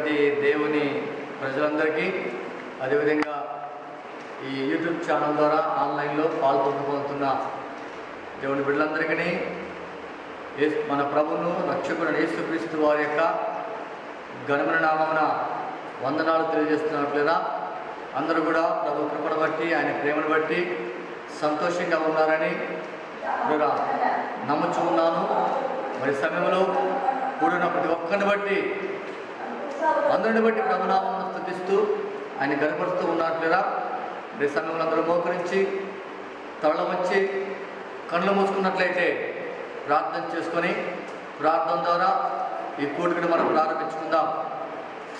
ఉన్నటువంటి దేవుని ప్రజలందరికీ, అదేవిధంగా ఈ యూట్యూబ్ ఛానల్ ద్వారా ఆన్లైన్లో పాల్పొందుతున్న దేవుని బిడ్డలందరికీ మన ప్రభువును రక్షకుడు యేసుక్రీస్తు వారి యొక్క ఘనమైన నామమున వందనాలు తెలియజేస్తున్నట్లేదా. అందరూ కూడా ప్రభు కృపను బట్టి, ఆయన ప్రేమను బట్టి సంతోషంగా ఉన్నారని నమ్ముచూ ఉన్నాను. మరి సమయంలో కూడిన ప్రతి ఒక్కరిని బట్టి, అందరిని బట్టి ప్రభునామమును స్తుతిస్తూ ఆయన గనపరుస్తూ ఉన్నట్లేదా. మరి సమయంలో అందరూ మోకరించి తల వచ్చి కళ్ళు మూసుకున్నట్లయితే ప్రార్థన చేసుకొని, ప్రార్థన ద్వారా ఈ కూడికను మనం ప్రారంభించుకుందాం.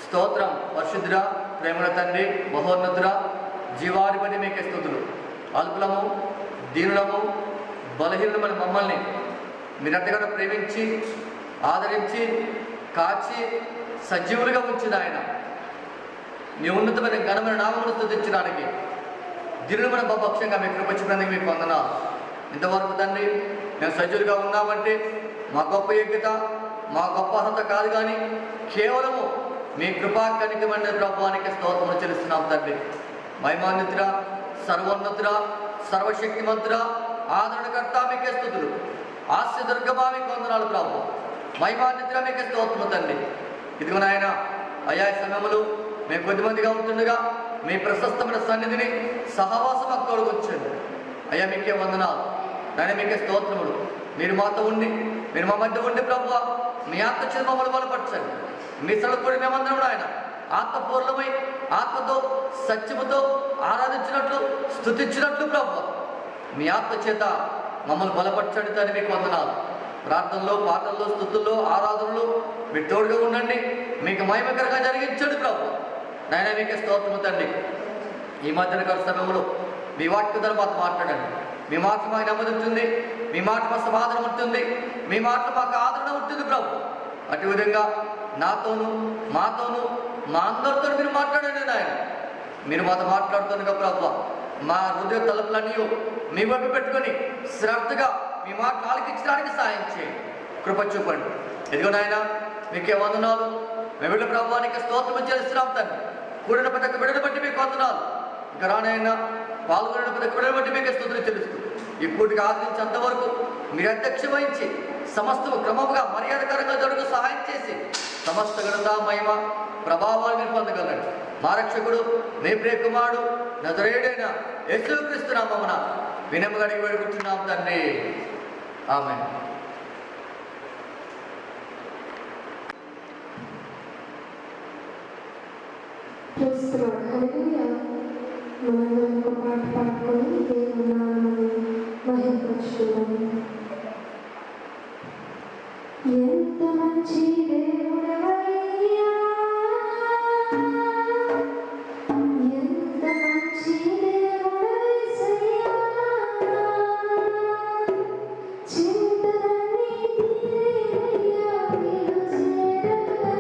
స్తోత్రం. పరిశుద్ధుడా, ప్రేమల తండ్రి, మహోన్నతుడా, జీవాధిపతి మీకే స్తుతులు. అల్పులము, దీనులము, బలహీనమైన మమ్మల్ని మీరు ఎంతగానో ప్రేమించి, ఆదరించి, కాచి, సజీవులుగా ఉంచిన ఆయన మీ ఉన్నతమైన ఘనమైన నామమును స్తుతించడానికి దీనులమైన పక్షంగా మీ కృప వచ్చినందుకు మీకు వందనాలు. ఇంతవరకు తండ్రి మేము సజీవులుగా ఉన్నామంటే మా గొప్ప యోగ్యత, మా గొప్ప అర్హత కాదు, కానీ కేవలము మీ కృపా కనికమైన ప్రభువానికి స్తోత్రములు చెల్లిస్తున్నాం తండ్రి. మహిమాన్వితుడా, సర్వోన్నతుడా, సర్వశక్తిమంతుడా, ఆదరణకర్త మీకే స్తుతులు. ఆశ్రదుర్గమా మీకు వందనాలు ప్రభు. మహిమాన్వితుడా మీకే స్తోత్రము తండ్రి. ఇదిగో నాయన, అయా సమయములు మేము కొద్దిమందిగా ఉంటుండగా మీ ప్రశస్తమైన సన్నిధిని సహవాసం అక్కడ వచ్చాను. అయ్యా మీకే వందనాలు నాయన, మీకే స్తోత్రములు. మీరు మాతో ఉండి, మీరు మా మధ్య ఉండి ప్రభు మీ ఆత్మ చేత మమ్మల్ని బలపరచండి. మీ సడుకుడి మేమందరం ఆయన ఆత్మపూర్ణమై, ఆత్మతో సత్యముతో ఆరాధించినట్లు, స్తుతించినట్లు ప్రభు మీ ఆత్మ చేత మమ్మల్ని బలపరచండి తండ్రి. మీకు వందనాలు. ప్రార్థనలో, పాటల్లో, స్తుతుల్లో, ఆరాధనలు మీరు తోడుగా ఉండండి. మీకు మహిమకరంగా జరిగించండి ప్రభు నాయన, మీకే స్తోత్రము తండ్రి. ఈ మధ్యన సమయంలో మీ వాక్య ద్వారా మాతో మాట్లాడండి. మీ మాట మాకు నెమ్మది ఉంటుంది, మీ మాట మా సమాధానం ఉంటుంది, మీ మాట మాకు ఆదరణ ఉంటుంది ప్రభు. అటు విధంగా నాతోనూ, మాతోనూ, మా అందరితో మీరు మాట్లాడండి నాయన. మీరు మాతో మాట్లాడుతుండగా ప్రభు మా హృదయ తలుపులన్నీ మీ వైపు పెట్టుకొని శ్రద్ధగా మీ మాట ఆలకించడానికి సాయం చేయండి, కృప చూపండి. ఎదుగు నాయన, మీకే వందనాలు. మేము వెళ్ళి ప్రభువానికి స్తోత్రం చేస్తున్నాం తండ్రి. కూడిన ప్రతి ఒక్క బిడ్డను బట్టి మీకు వందనాలు. ఇంకా రానైనా పాల్గొన్న ప్రతి ఒక్క బిడ్డను బట్టి మీకే స్తోత్రం చెల్లిస్తూ ఈ కూడికి ఆదరించేంతవరకు మీరు అధ్యక్ష వహించి సమస్తము క్రమముగా మర్యాదకరంగా జరుగు సహాయం చేసి సమస్త ఘనత, మహిమ, ప్రభావాలు మీరు పొందగలండి. మా రక్షకుడు, మీ ప్రియ కుమారుడు, నజరేయుడైన యేసుక్రీస్తు నామమున వినమ్రంగా అడిగి వేడుకుంటున్నాం తండ్రి. ఆమేన్. మనందరం పాట పాడుకొని దేవుని నామమును మహిమపరచుదాము. ఎంత మంచి దేవుడవయ్యా, ఎంత మంచి దేవుడవేసయ్యా, చింతలన్నీ తీరేవయ్యా నీవు చేరగా.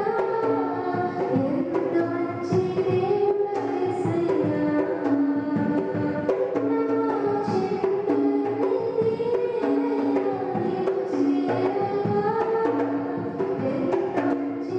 ఎంత మంచి దేవుడవేసయ్యా, చింతలన్నీ తీరేవయ్యా నీవు చేరగా. ఎంత మంచి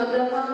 Abraham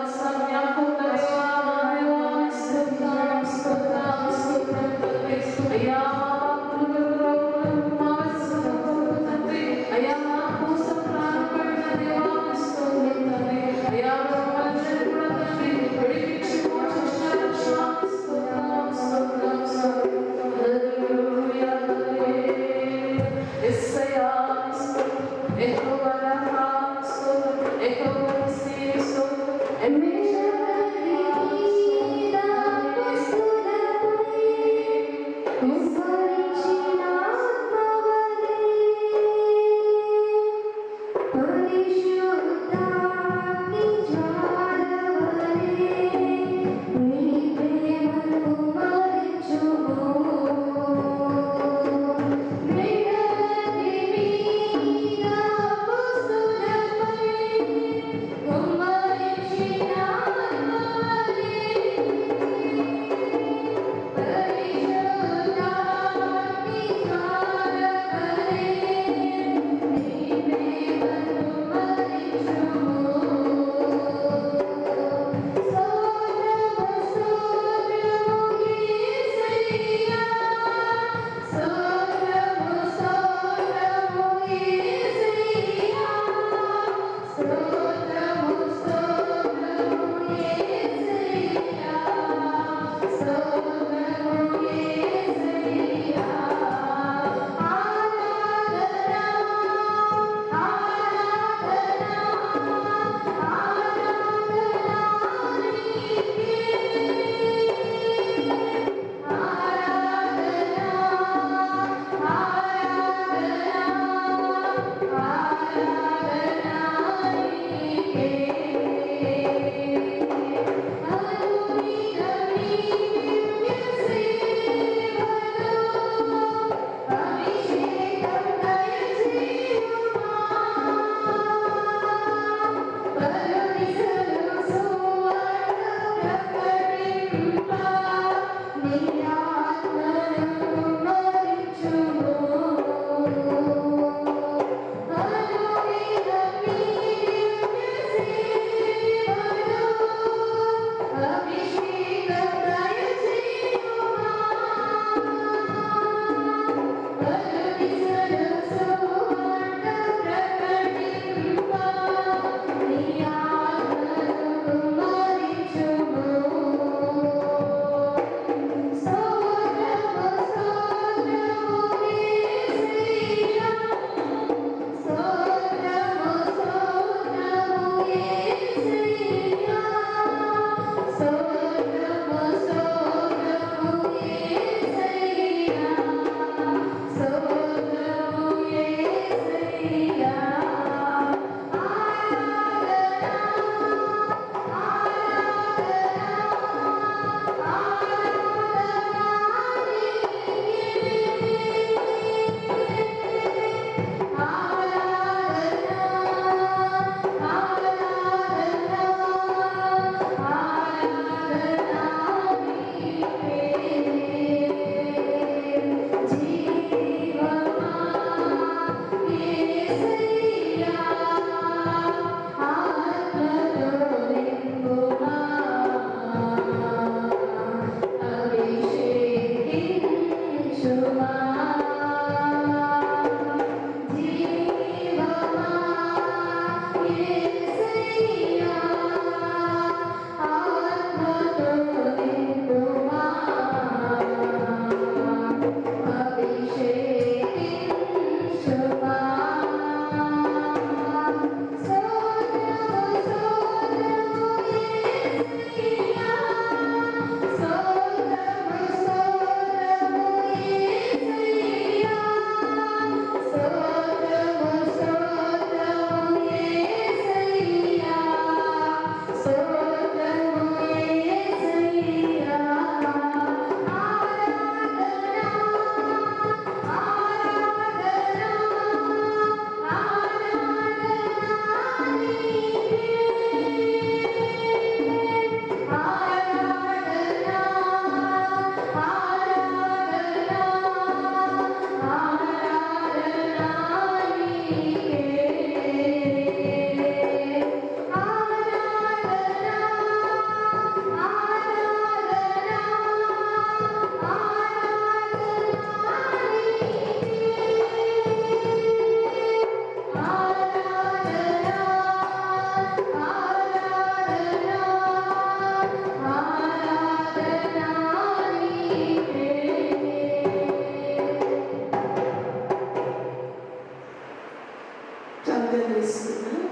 కీర్తిస్తున్నాను.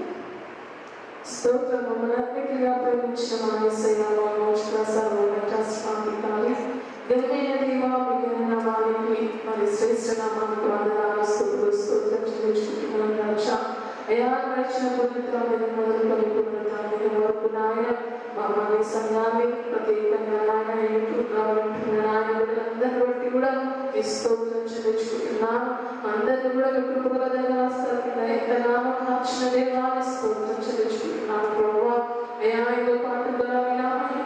స్తోత్రం. మమ్మల్ని ప్రేమించిన మా యేసయ్య, మా మోక్ష స్వామి ఘనమైన దేవా, మీ నామానికి మరి శ్రేష్ఠ నామానికి వందనాలు, స్తుతులు, స్తోత్రం చెల్లించుకుంటున్నాం రాజా. అయ్యా నడిచిన పవిత్రమైన మొదలుకొని పునరుద్ధారణ వరకు నాయన మమ్మల్ని సంఘాన్ని ప్రత్యేకంగా నాయన అందరిని బట్టి కూడా ఈ స్తోత్రం చెల్లించుకుంటున్నాను. అందరిని కూడా ఎంతగానో కాచిన దేవాన్ని స్తోత్రం చెల్లించుకుంటున్నాను ప్రభువా. అయ్యా ఇదో పాటలో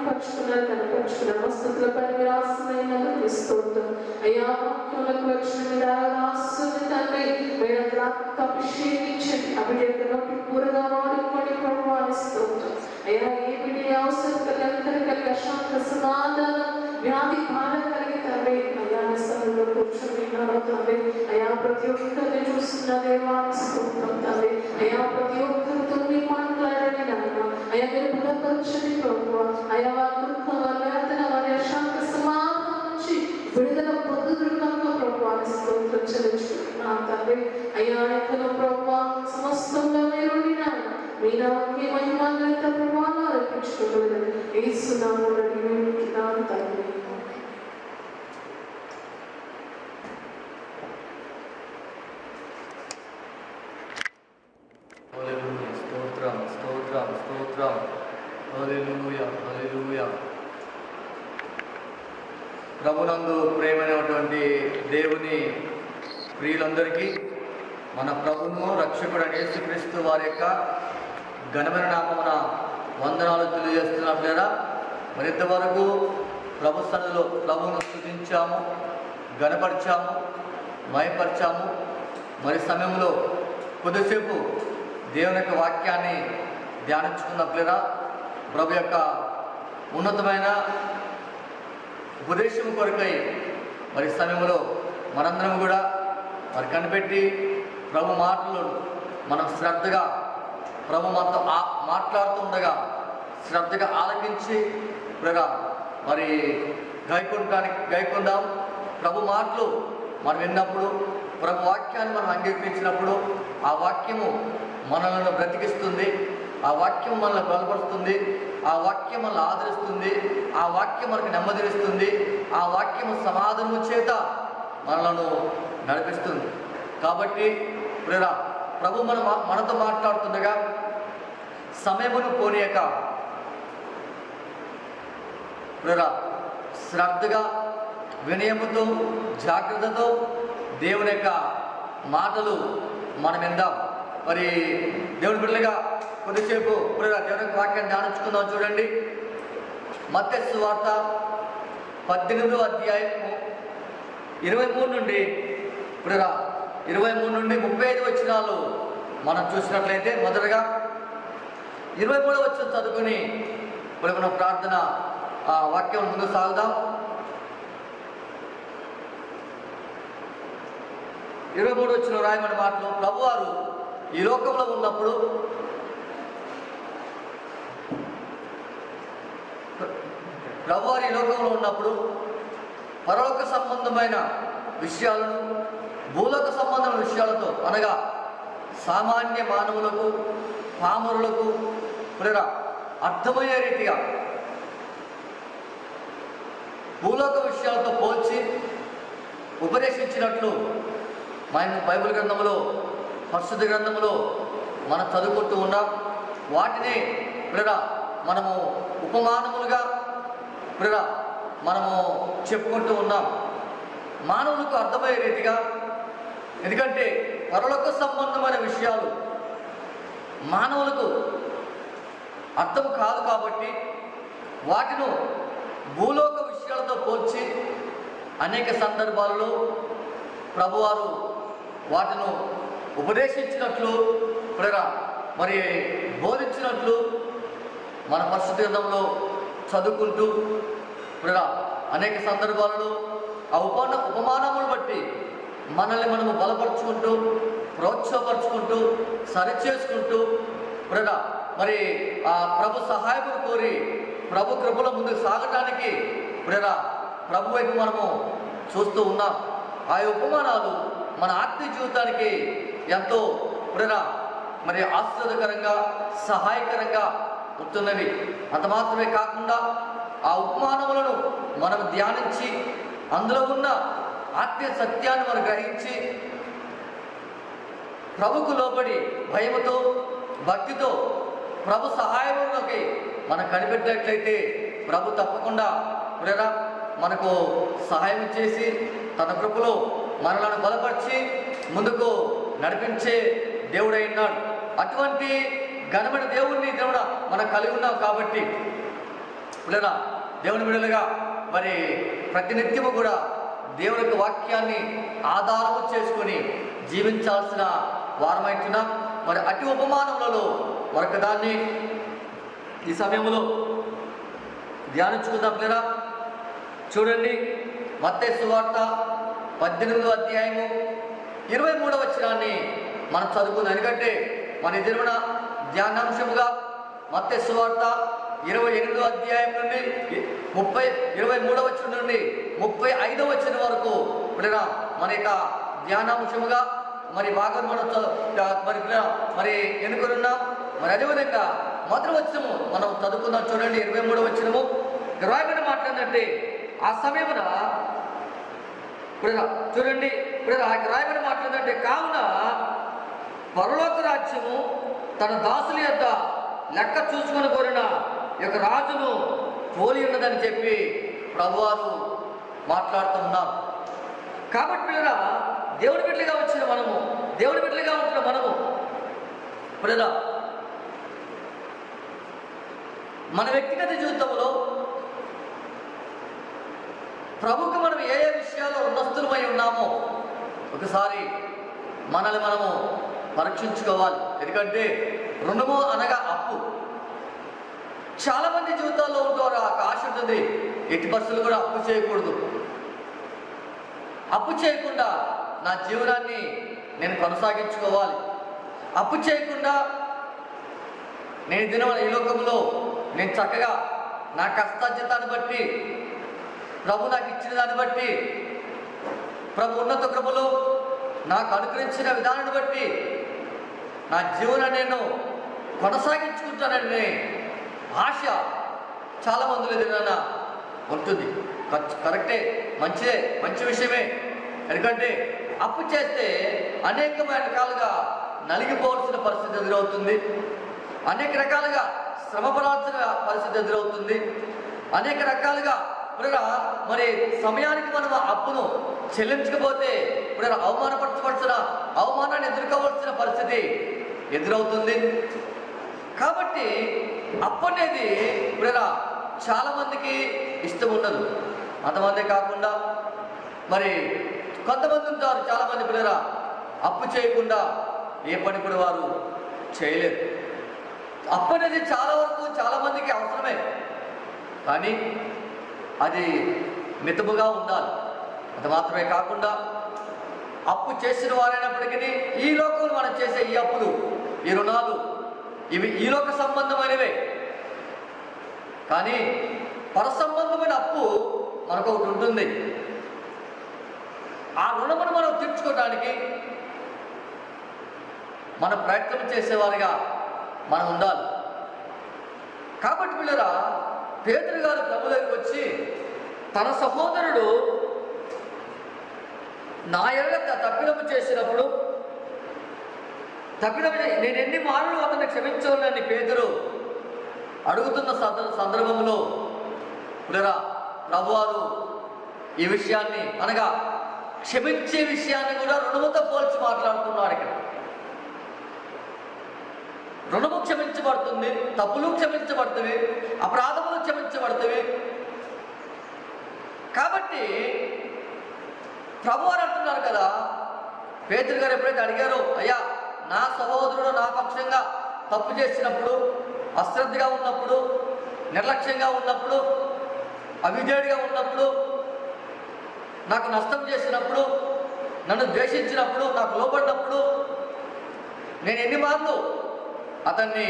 పరుచుకున్నారు, కనపరుచుకున్నారు వస్తుతుల పని మీరు ఆస్తులైనందుకు స్తోత్రం. అయ్యా వాక్యులకు వచ్చిన మీరు ఆస్తుని తండ్రి మీరు అభిషేకించండి, అభిషేకంలోకి పూరగా వాడుకోండి ప్రభువాన్ని స్తోత్రం. అయ్యా ఏ బిడ్డ అవసరం కలిగి శాంత సమాధానం వ్యాధి బాధ కలిగి తండ్రి అయ్యా స్థలంలో కూర్చొని తండ్రి అయ్యా ప్రతి ఒక్కరిని చూస్తున్న దేవాన్ని స్తోత్రం తండ్రి. అయ్యా ప్రతి ఒక్కరితో మీరు మాట్లాడండి నాయన. అయ్యా మీరు బలపరచండి ప్రభువా. అయ్యా వారి దుఃఖం, వారి వేదన, వారి అశాంత సమాధానం నుంచి విడుదల పొందుతున్న ప్రభువాన్ని స్తోత్రం చెల్లించుకుంటున్నాను తండ్రి. అయ్యా ఎక్కడో ప్రభువా సమస్తంలో మీరు నాయన మీ నామకి మహిమాన్విత ప్రభువాన్ని అర్పించుకోగలరు. యేసునామములో అడిగి వేడుకుంటున్నాను తండ్రి. స్తోత్రం స్తోత్రం స్తోత్రం. హల్లెలూయా హల్లెలూయా. ప్రభునందు ప్రేమైనటువంటి దేవుని ప్రియులందరికీ మన ప్రభును రక్షకుడు యేసుక్రీస్తు వారి యొక్క ఘనమైన నామమున వందనాలు తెలియజేస్తున్నట్లేదా. మరి ఇంతవరకు ప్రభు సన్నిధిలో ప్రభువును స్తుతించాము, ఘనపరిచాము, మహిమపరిచాము. మరి సమయంలో కొద్దిసేపు దేవుని యొక్క వాక్యాన్ని ధ్యానించుకున్నట్లేదా. ప్రభు యొక్క ఉన్నతమైన ఉపదేశం కొరకై మరి సమయంలో మనందరం కూడా మరి కనిపెట్టి ప్రభు మాటలు మనం శ్రద్ధగా ప్రభు మనతో మాట్లాడుతుండగా శ్రద్ధగా ఆలకించి మరి గైకొందాం. ప్రభు మాటలు మనం విన్నప్పుడు, ప్రభు వాక్యాన్ని మనం అంగీకరించినప్పుడు ఆ వాక్యము మనల్ని బ్రతికిస్తుంది, ఆ వాక్యం మనల్ని బలపరుస్తుంది, ఆ వాక్యం మనల్ని ఆదరిస్తుంది, ఆ వాక్యం మనకు నెమ్మదినిస్తుంది, ఆ వాక్యము సమాధానము చేత మనలను నడిపిస్తుంది. కాబట్టి ప్రభు మనతో మాట్లాడుతుండగా సమయమును పోనీయక శ్రద్ధగా వినయముతో జాగ్రత్తతో దేవుని యొక్క మాటలు మనం విందాం. మరి దేవుని బిడ్డలుగా కొద్దిసేపు దేవుని యొక్క వాక్యాన్ని ధ్యానించుకుందాం. చూడండి, మత్తయి సువార్త 18వ అధ్యాయము 23 నుండి 35 వచనాలు మనం చూసినట్లయితే మొదటగా 23వ వచనం చదువుకుని ఇప్పుడు మనం ప్రార్థన వాక్యం ముందు సాగుదాం. 23 వచనం రాయమని మాటలు, ప్రభువారు ఈ లోకంలో ఉన్నప్పుడు పరలోక సంబంధమైన విషయాలను భూలోక సంబంధమైన విషయాలతో అనగా సామాన్య మానవులకు పామరులకు అర్థమయ్యే రీతిగా భూలోక విషయాలతో పోల్చి ఉపదేశించినట్లు మన బైబిల్ గ్రంథంలో, పరిశుద్ధ గ్రంథంలో మనం చదువుకుంటూ ఉన్నాం. వాటిని మనము ఉపమానములుగా మనము చెప్పుకుంటూ ఉన్నాం, మానవులకు అర్థమయ్యే రీతిగా. ఎందుకంటే పరలోక సంబంధమైన విషయాలు మానవులకు అర్థం కాదు కాబట్టి వాటిని భూలోక విషయాలతో పోల్చి అనేక సందర్భాలలో ప్రభువారు వాటిని ఉపదేశించినట్లు మరి బోధించినట్లు మన పరిశుద్ధ గ్రంథంలో చదువుకుంటూ అనేక సందర్భాలలో ఆ ఉపమానములు బట్టి మనల్ని మనము బలపరుచుకుంటూ, ప్రోత్సాహపరుచుకుంటూ, సరిచేసుకుంటూ మరి ఆ ప్రభు సహాయమును కోరి ప్రభు కృపల ముందుకు సాగటానికి ప్రభు వైపు మనము చూస్తూ ఉన్నాం. ఆ ఉపమానాలు మన ఆత్మీయ జీవితానికి ఎంతో మరి ఆశీర్వాదకరంగా సహాయకరంగా ఉంటున్నవి. అంత మాత్రమే కాకుండా ఆ ఉపమానములను మనం ధ్యానించి అందులో ఉన్న ఆత్మీయ సత్యాన్ని మనం గ్రహించి ప్రభుకు లోబడి భయముతో భక్తితో ప్రభు సహాయంలోకి మనం కనిపెట్టినట్లయితే ప్రభు తప్పకుండా మనకు సహాయం చేసి తన కృపలో మనలను బలపరిచి ముందుకు నడిపించే దేవుడై ఉన్నాడు. అటువంటి ఘనమైన దేవుణ్ణి మనం కలిగి ఉన్నాం కాబట్టి దేవుని బిడ్డలుగా మరి ప్రతినిత్యము కూడా దేవుని యొక్క వాక్యాన్ని ఆధారము చేసుకొని జీవించాల్సిన వారమైతున్నాం. మరి అతి ఉపమానములలో మరొక దాన్ని ఈ సమయంలో ధ్యానించుకుందాం లేదా. చూడండి, మత్తయి సువార్త 18వ అధ్యాయము 23వ వచనాన్ని మనం చదువుకుందాం. ఎందుకంటే మన దినమున ధ్యానాంశముగా మత్తయి సువార్త 28వ అధ్యాయం నుండి 23వ వచనం నుండి 35వ వచనం వరకు మన యొక్క ధ్యానాంశముగా మరి భాగం మనం మరి ఎన్నుకొనున్నాం. మరి అదేవిధంగా మొదటి వచనము మనం చదువుకుందాం. చూడండి, 23వ వచనము రాయబడిన మాట్లాడంటే ఆ సమయమున చూడండి రాయబడిన మాట్లాడంటే కావున పరలోక రాజ్యము తన దాసుల యొక్క లెక్క చూసుకొని కోరిన యొక్క రాజును పోలి ఉన్నదని చెప్పి ప్రభువారు మాట్లాడుతున్నారు. కాబట్టి పిల్లరా, దేవుడి బిడ్డలుగా వచ్చిన మనము, దేవుడి బిడ్డలుగా ఉంటున్న మనము పిల్లరా మన వ్యక్తిగత జీవితంలో ప్రభుకు మనం ఏ ఏ విషయాల్లో రుణస్థులమై ఉన్నామో ఒకసారి మనల్ని మనము పరీక్షించుకోవాలి. ఎందుకంటే రుణము అనగా అప్పు. చాలామంది జీవితాల్లో ఉంటారు ఆ ఆశ ఉంటుంది, ఎట్టి పరిస్థితులు కూడా అప్పు చేయకూడదు, అప్పు చేయకుండా నా జీవనాన్ని నేను కొనసాగించుకోవాలి, అప్పు చేయకుండా నేను దినం ఈ లోకంలో నేను చక్కగా నా కష్టార్జితాన్ని బట్టి ప్రభు నాకు ఇచ్చిన దాన్ని బట్టి ప్రభు ఉన్నత కృపలో నాకు అనుగ్రహించిన విధానాన్ని బట్టి నా జీవనాన్ని నేను కొనసాగించుకుంటానని ఆశ చాలా మందిలో ఏదైనా ఉంటుంది. కరెక్టే, మంచిదే, మంచి విషయమే. ఎందుకంటే అప్పు చేస్తే అనేకమైన రకాలుగా నలిగిపోవాల్సిన పరిస్థితి ఎదురవుతుంది, అనేక రకాలుగా శ్రమపడాల్సిన పరిస్థితి ఎదురవుతుంది, అనేక రకాలుగా మరి సమయానికి మనం అప్పును చెల్లించకపోతే అవమానపరచవలసిన అవమానాన్ని ఎదుర్కోవాల్సిన పరిస్థితి ఎదురవుతుంది. కాబట్టి అప్పు అనేది చాలా మందికి ఇష్టం ఉండదు. అంతమందే కాకుండా మరి కొంతమంది ఉంటారు, చాలామంది పిల్లరా అప్పు చేయకుండా ఏ పని కూడా వారు చేయలేరు. అప్పు అనేది చాలా వరకు చాలామందికి అవసరమే, కానీ అది మితముగా ఉండాలి. అది మాత్రమే కాకుండా అప్పు చేసిన వారైనప్పటికీ ఈ లోకంలో మనం చేసే ఈ అప్పులు, ఈ రుణాలు, ఇవి ఈ లోక సంబంధమైనవే. కానీ పర సంబంధమైన అప్పు మనకు ఒకటి ఉంటుంది. ఆ రుణమును మనం తీర్చుకోవడానికి మనం ప్రయత్నం చేసేవారిగా మనం ఉండాలి. కాబట్టి పిల్లరా, పేతురు గారు ప్రభు దగ్గరికి వచ్చి తన సహోదరుడు నా ఎడల తప్పిదము చేసినప్పుడు నేను ఎన్ని మార్లు అతన్ని క్షమించవాలని పేతురు అడుగుతున్న సందర్భంలో పిల్లరా ప్రభువారు ఈ విషయాన్ని అనగా క్షమించే విషయాన్ని కూడా రుణముతో పోల్చి మాట్లాడుతున్నారు. ఇక్కడ రుణము క్షమించబడుతుంది, తప్పులు క్షమించబడుతుంది, అపరాధములు క్షమించబడుతుంది. కాబట్టి ప్రభువారు అంటున్నారు కదా, పేతురు గారు ఎప్పుడైతే అడిగారో, అయ్యా నా సహోదరుడు నా పక్షంగా తప్పు చేసినప్పుడు, అశ్రద్ధగా ఉన్నప్పుడు, నిర్లక్ష్యంగా ఉన్నప్పుడు, అవిధేయుడిగా ఉన్నప్పుడు, నాకు నష్టం చేసినప్పుడు, నన్ను ద్వేషించినప్పుడు, నాకు లోపడినప్పుడు నేను ఎన్ని మార్లు అతన్ని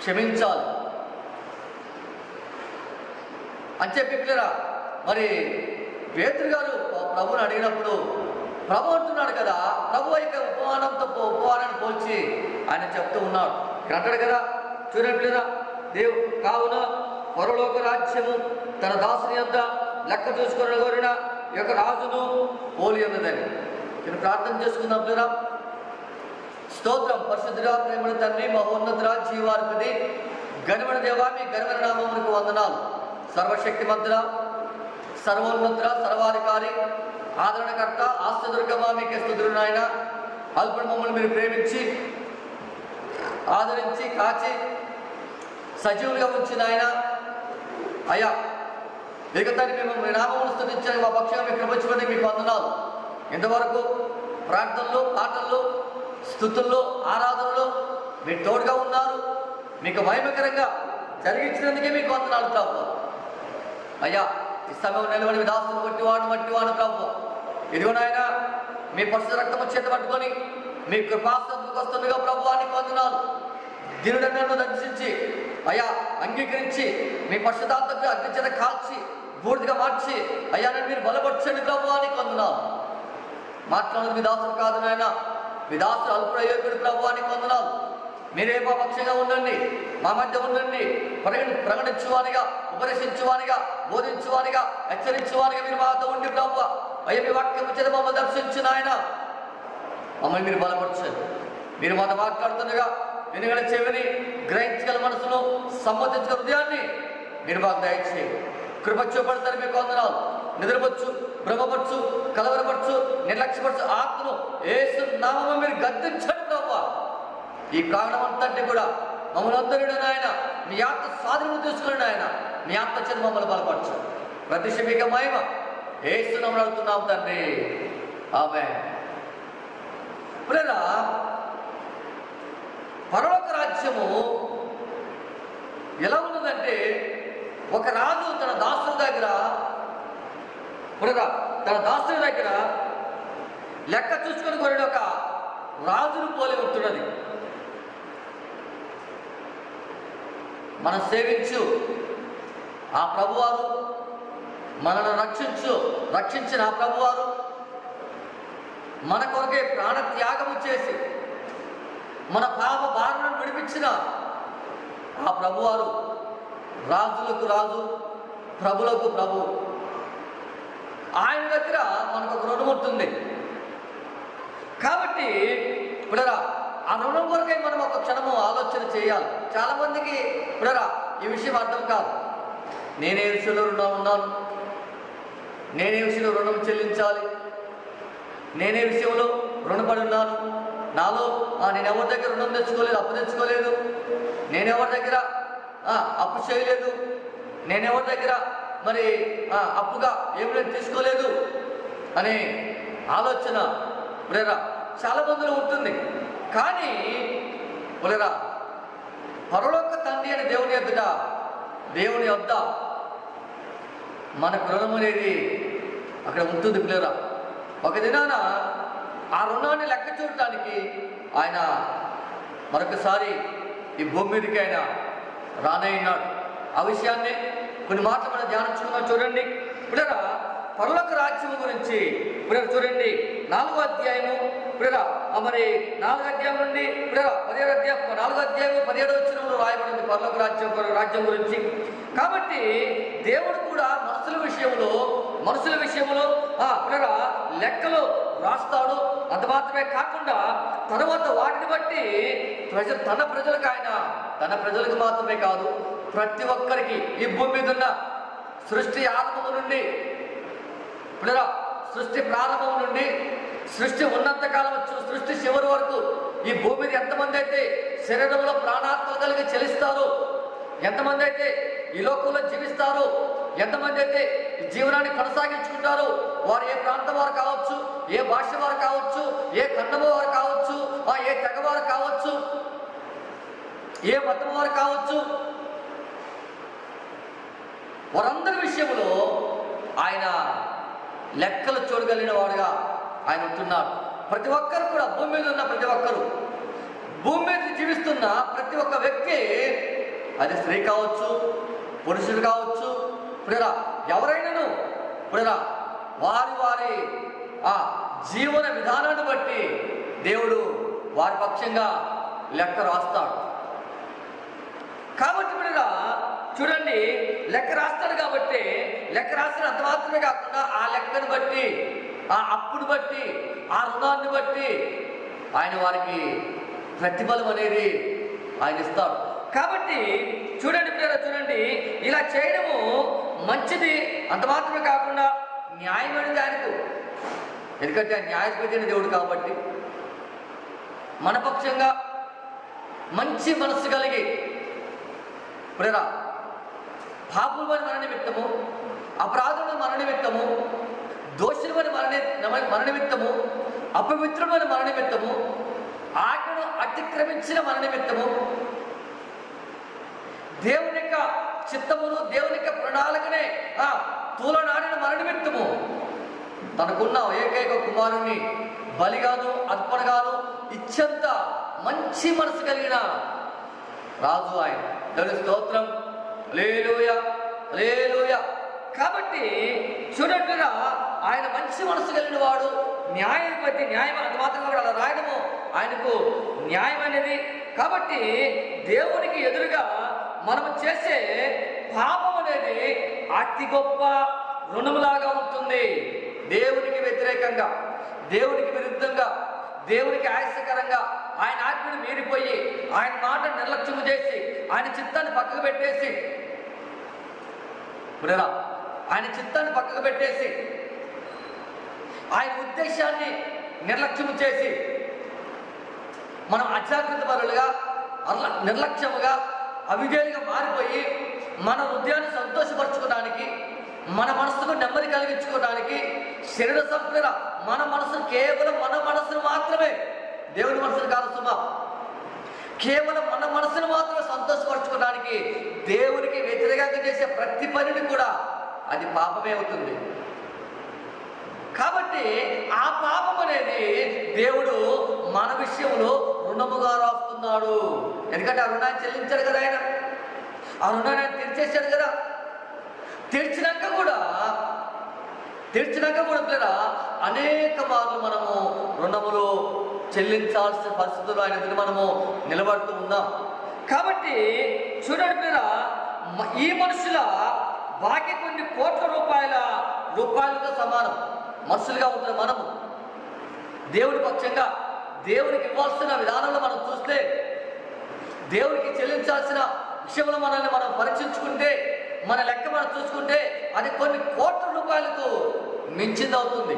క్షమించాలి అని చెప్పి పిల్లరా మరి పేతురు గారు ప్రభువుని అడిగినప్పుడు ప్రభు అంటున్నాడు కదా, ప్రభు యొక్క ఉపమానాన్ని పోల్చి ఆయన చెప్తూ ఉన్నాడు. ఇక్కడ అంటాడు కదా, చూడట్లేదా, కావున పరలోక రాజ్యము తన దాసుని యొద్ద లెక్క చూసుకొని కోరిన యొక్క రాజును పోలి ఉన్నదని. నేను ప్రార్థన చేసుకుందాం లేదా. స్తోత్రం పరిశుద్ధుడా, ప్రేమల తండ్రి, మహోన్నతుడా, జీవాధిపతి, ఘనమైన దేవా, మీ ఘనమైన నామమునకు వందనాలు. సర్వశక్తిమంతుడ, సర్వోన్నతుడ, సర్వాధికారి, ఆదరణకర్త, ఆశ్రదుర్గమా, మీకే స్తుతులు నాయన. అల్పుడు మమ్మల్ని మీరు ప్రేమించి ఆదరించి కాచి సజీవులుగా ఉంచిన ఆయన అయ్యా, మిగతాన్ని మేము మీ నామమును స్తుతించడానికి మా పక్షంగా మీకు కృపచ్చుకొని మీకు వందనాలు. ఇంతవరకు ప్రార్థనలు, పాటల్లో, స్తుతుల్లో, ఆరాధనలో మీరు తోడుగా ఉన్నారు. మీకు మహిమకరంగా జరిగించినందుకే మీకు వందనాలు ప్రభు. అయ్యా, ఈ సమయం నిలబడి దాసులు మట్టివాడు ప్రభు. ఇదిగో నాయన, మీ పరిశుద్ధ రక్తము చేత పట్టుకొని మీ కృపాసనకు వస్తుండగా ప్రభువానికి వందనాలు. దీనుడు నన్ను దర్శించి అయ్యా అంగీకరించి మీ పరిశుద్ధాత్మకు అగ్ని చేత కాల్చి బూడిదగా మార్చి అయ్యా నన్ను మీరు బలపరచండి ప్రభువానికి వందనాలు. మాట్లాడదు మీ దాసులు కాదు నాయన, మీ దాసులు అల్పయోగ్యుడు ప్రభువానికి వందనాలు. మీరే మా పక్షంగా ఉండండి, మా మధ్య ఉండండి. ప్రకటించువానిగా, ఉపదేశించువానిగా, బోధించువానిగా, హెచ్చరించువానిగా మీరు మాతో ఉండి ప్రభువా. అయ్యా, మీ వాక్యం చేత మమ్మల్ని దర్శించిన ఆయన మమ్మల్ని మీరు బలపరచండి. మీరు మాతో మాట్లాడుతుండగా వినగల చెవిని, గ్రహించగల మనసును, సమ్మతించగల హృదయాన్ని మీరు మాకు దయచేయండి. కృప చూపడతారు మీకు వందనాలు. నిద్రపరచు, భ్రమపరచు, కలవరపరచు, నిర్లక్ష్యపరచు ఆత్మను యేసు నామమున మీరు గద్దించండి ప్రభువా. ఈ ప్రాణం అంతటి కూడా మమ్మల్ని అందరూ నాయన మీ ఆత్మ స్వాధీనం తీసుకుని ఆయన మీ ఆత్మ చేత మమ్మల్ని బలపరచు. ప్రతిష్ఠిక మహిమ యేసు నామమున అడుగుతున్నాం తండ్రి, ఆమేన్. ప్రియరా, పరలోక రాజ్యము ఎలా ఉన్నదంటే, ఒక రాజు తన దాసుల దగ్గర లెక్క చూసుకొని కోరిన ఒక రాజును పోలి ఉంటున్నది. మనం సేవించు ఆ ప్రభువారు, మనను రక్షించిన ఆ ప్రభువారు మన కొరకే ప్రాణ త్యాగము చేసి మన పాప భారను విడిపించిన ఆ ప్రభువారు రాజులకు రాజు, ప్రభులకు ప్రభు. ఆయన దగ్గర మనకు ఒక రుణం ఉంటుంది. కాబట్టి ఇప్పుడరా ఆ రుణం కొరకై మనం ఒక క్షణము ఆలోచన చేయాలి. చాలామందికి ఇప్పుడరా ఈ విషయం అర్థం కాదు. నేనే విషయంలో రుణం ఉన్నాను, నేనే విషయంలో రుణం చెల్లించాలి, నేనే విషయంలో రుణపడి ఉన్నాను, నాలో నేను ఎవరి దగ్గర రుణం తెచ్చుకోలేదు, అప్పు తెచ్చుకోలేదు, నేనెవరి దగ్గర అప్పు చేయలేదు, నేనెవరి దగ్గర మరి అప్పుగా ఏమి తీసుకోలేదు అనే ఆలోచన పులేరా చాలా మందిలో ఉంటుంది. కానీ పులేరా, పరలోక తండ్రి అని దేవుని వద్ద మనకు రుణం అనేది అక్కడ ఉంటుంది పులేరా. ఒక దినాన ఆ రుణాన్ని లెక్క చూడటానికి ఆయన మరొకసారి ఈ భూమి మీదకి ఆయన రానయ్యాడు. ఆ విషయాన్ని కొన్ని మాటలు మనం ధ్యానించుకుందాం. చూడండి పిల్లరా, పరలోక రాజ్యం గురించి పిల్లలు చూడండి 4వ అధ్యాయము పిల్లరా, మరి 4వ అధ్యాయం నుండి పిల్లరా 17వ అధ్యాయం 4వ అధ్యాయము 17వ వచనంలో రాయబడింది పరలోక రాజ్యం గురించి. కాబట్టి దేవుడు కూడా మనుషుల విషయంలో పిల్లరా లెక్కలు రాస్తాడు. అంత మాత్రమే కాకుండా తర్వాత వాటిని బట్టి తన ప్రజలకు మాత్రమే కాదు, ప్రతి ఒక్కరికి ఈ భూమి మీద ఉన్న సృష్టి ఆరంభం నుండి పిల్లరా, సృష్టి ప్రారంభం నుండి సృష్టి ఉన్నంత కాలం సృష్టి చివరి వరకు ఈ భూమి మీద ఎంతమంది అయితే శరీరంలో ప్రాణాత్మ కలిగి చలిస్తారో, ఎంతమంది అయితే ఈ లోకంలో జీవిస్తారో, ఎంతమంది అయితే జీవనాన్ని కొనసాగించుకుంటారో, వారు ఏ ప్రాంతం వారు కావచ్చు, ఏ భాష వారు కావచ్చు, ఏ ఖండము వారు కావచ్చు, ఏ తెగవారు కావచ్చు, ఏ మతం వారు కావచ్చు, వారందరి విషయంలో ఆయన లెక్కలు చూడగలిగిన వాడుగా ఆయన ఉంటున్నాడు. ప్రతి ఒక్కరు కూడా భూమి మీద ఉన్న ప్రతి ఒక్కరు, భూమి మీద జీవిస్తున్న ప్రతి ఒక్క వ్యక్తి, అది స్త్రీ కావచ్చు, పురుషుడు కావచ్చు, పుడరా ఎవరైనాను పుడరా వారి జీవన విధానాన్ని బట్టి దేవుడు వారి పక్షంగా లెక్క రాస్తాడు. కాబట్టి మీరు చూడండి, లెక్క రాస్తాడు కాబట్టి లెక్క రాసినంత మాత్రమే కాకుండా ఆ లెక్కను బట్టి, ఆ అప్పును బట్టి, ఆ రుణాన్ని బట్టి ఆయన వారికి ప్రతిఫలం అనేది ఆయన ఇస్తాడు. కాబట్టి చూడండి పిల్లలు, చూడండి, ఇలా చేయడము మంచిది. అంత మాత్రమే కాకుండా న్యాయమైనది ఆయనకు. ఎందుకంటే ఆయన న్యాయపతిన దేవుడు కాబట్టి మన పక్షంగా మంచి మనస్సు కలిగి ప్రేరా పాపులమైన మన నిమిత్తము, అపరాధుల మన నిమిత్తము, దోషులమైన మన నిమిత్తము, అపవిత్రులమైన మన నిమిత్తము, ఆజ్ఞను అతిక్రమించిన మన నిమిత్తము, దేవుని యొక్క చిత్తమును, దేవుని యొక్క ప్రణాళికనే తూలనాడిన మన నిమిత్తము తనకున్న ఏకైక కుమారుని బలిగాను అర్పణగాను ఇచ్చంత మంచి మనసు కలిగిన రాజు ఆయన. దేవుని స్తోత్రం, హల్లెలూయా, హల్లెలూయా. కాబట్టి చూడట్లుగా ఆయన మంచి మనసు కలిగిన వాడు, న్యాయాధిపతి. న్యాయం అంత మాత్రం కూడా అలా రాయడము ఆయనకు న్యాయం అనేది. కాబట్టి దేవునికి ఎదురుగా మనం చేసే పాపం అనేది అతి గొప్ప రుణములాగా ఉంటుంది. దేవునికి వ్యతిరేకంగా, దేవునికి విరుద్ధంగా, దేవునికి ఆయాసకరంగా ఆయన ఆజ్ఞను మీరిపోయి, ఆయన మాట నిర్లక్ష్యము చేసి, ఆయన చిత్తాన్ని పక్కకు పెట్టేసి, ఆయన చిత్తాన్ని పక్కకు పెట్టేసి, ఆయన ఉద్దేశాన్ని నిర్లక్ష్యము చేసి, మనం అజాగ్రత్త పరులుగా, నిర్లక్ష్యముగా, అవిధేయులుగా మారిపోయి మన హృదయాన్ని సంతోషపరచుకోవడానికి, మన మనసుకు నెమ్మది కలిగించుకోవడానికి, శరీర సంపద మన మనసు, కేవలం మన మనసును మాత్రమే, దేవుని మనసును కాదు సుమా, కేవలం మన మనసును మాత్రమే సంతోషపరచుకోవడానికి దేవునికి వ్యతిరేకంగా చేసే ప్రతి పనిని కూడా అది పాపమే అవుతుంది. కాబట్టి ఆ పాపం అనేది దేవుడు మన విషయంలో రుణముగా రాస్తున్నాడు. ఎందుకంటే ఆ రుణాన్ని చెల్లించాడు కదా ఆయన, ఆ రుణాన్ని ఆయన తీర్చేశాడు కదా. తీర్చినాక కూడా పిల్లరా అనేక మార్లు మనము రుణములు చెల్లించాల్సిన పరిస్థితుల్లో ఆయన ఎదురు మనము నిలబడుతూ ఉన్నాం. కాబట్టి చూడండి పిల్లరా, ఈ మనుషుల బాకీ కొన్ని కోట్ల రూపాయలతో సమానం మనుషులుగా ఉంటున్న మనము దేవుడి పక్షంగా దేవునికి ఇవ్వాల్సిన విధానంలో మనం చూస్తే, దేవునికి చెల్లించాల్సిన విషయంలో మనల్ని మనం పరీక్షించుకుంటే, మన లెక్క మనం చూసుకుంటే అది కొన్ని కోట్ల రూపాయలకు మించింది అవుతుంది.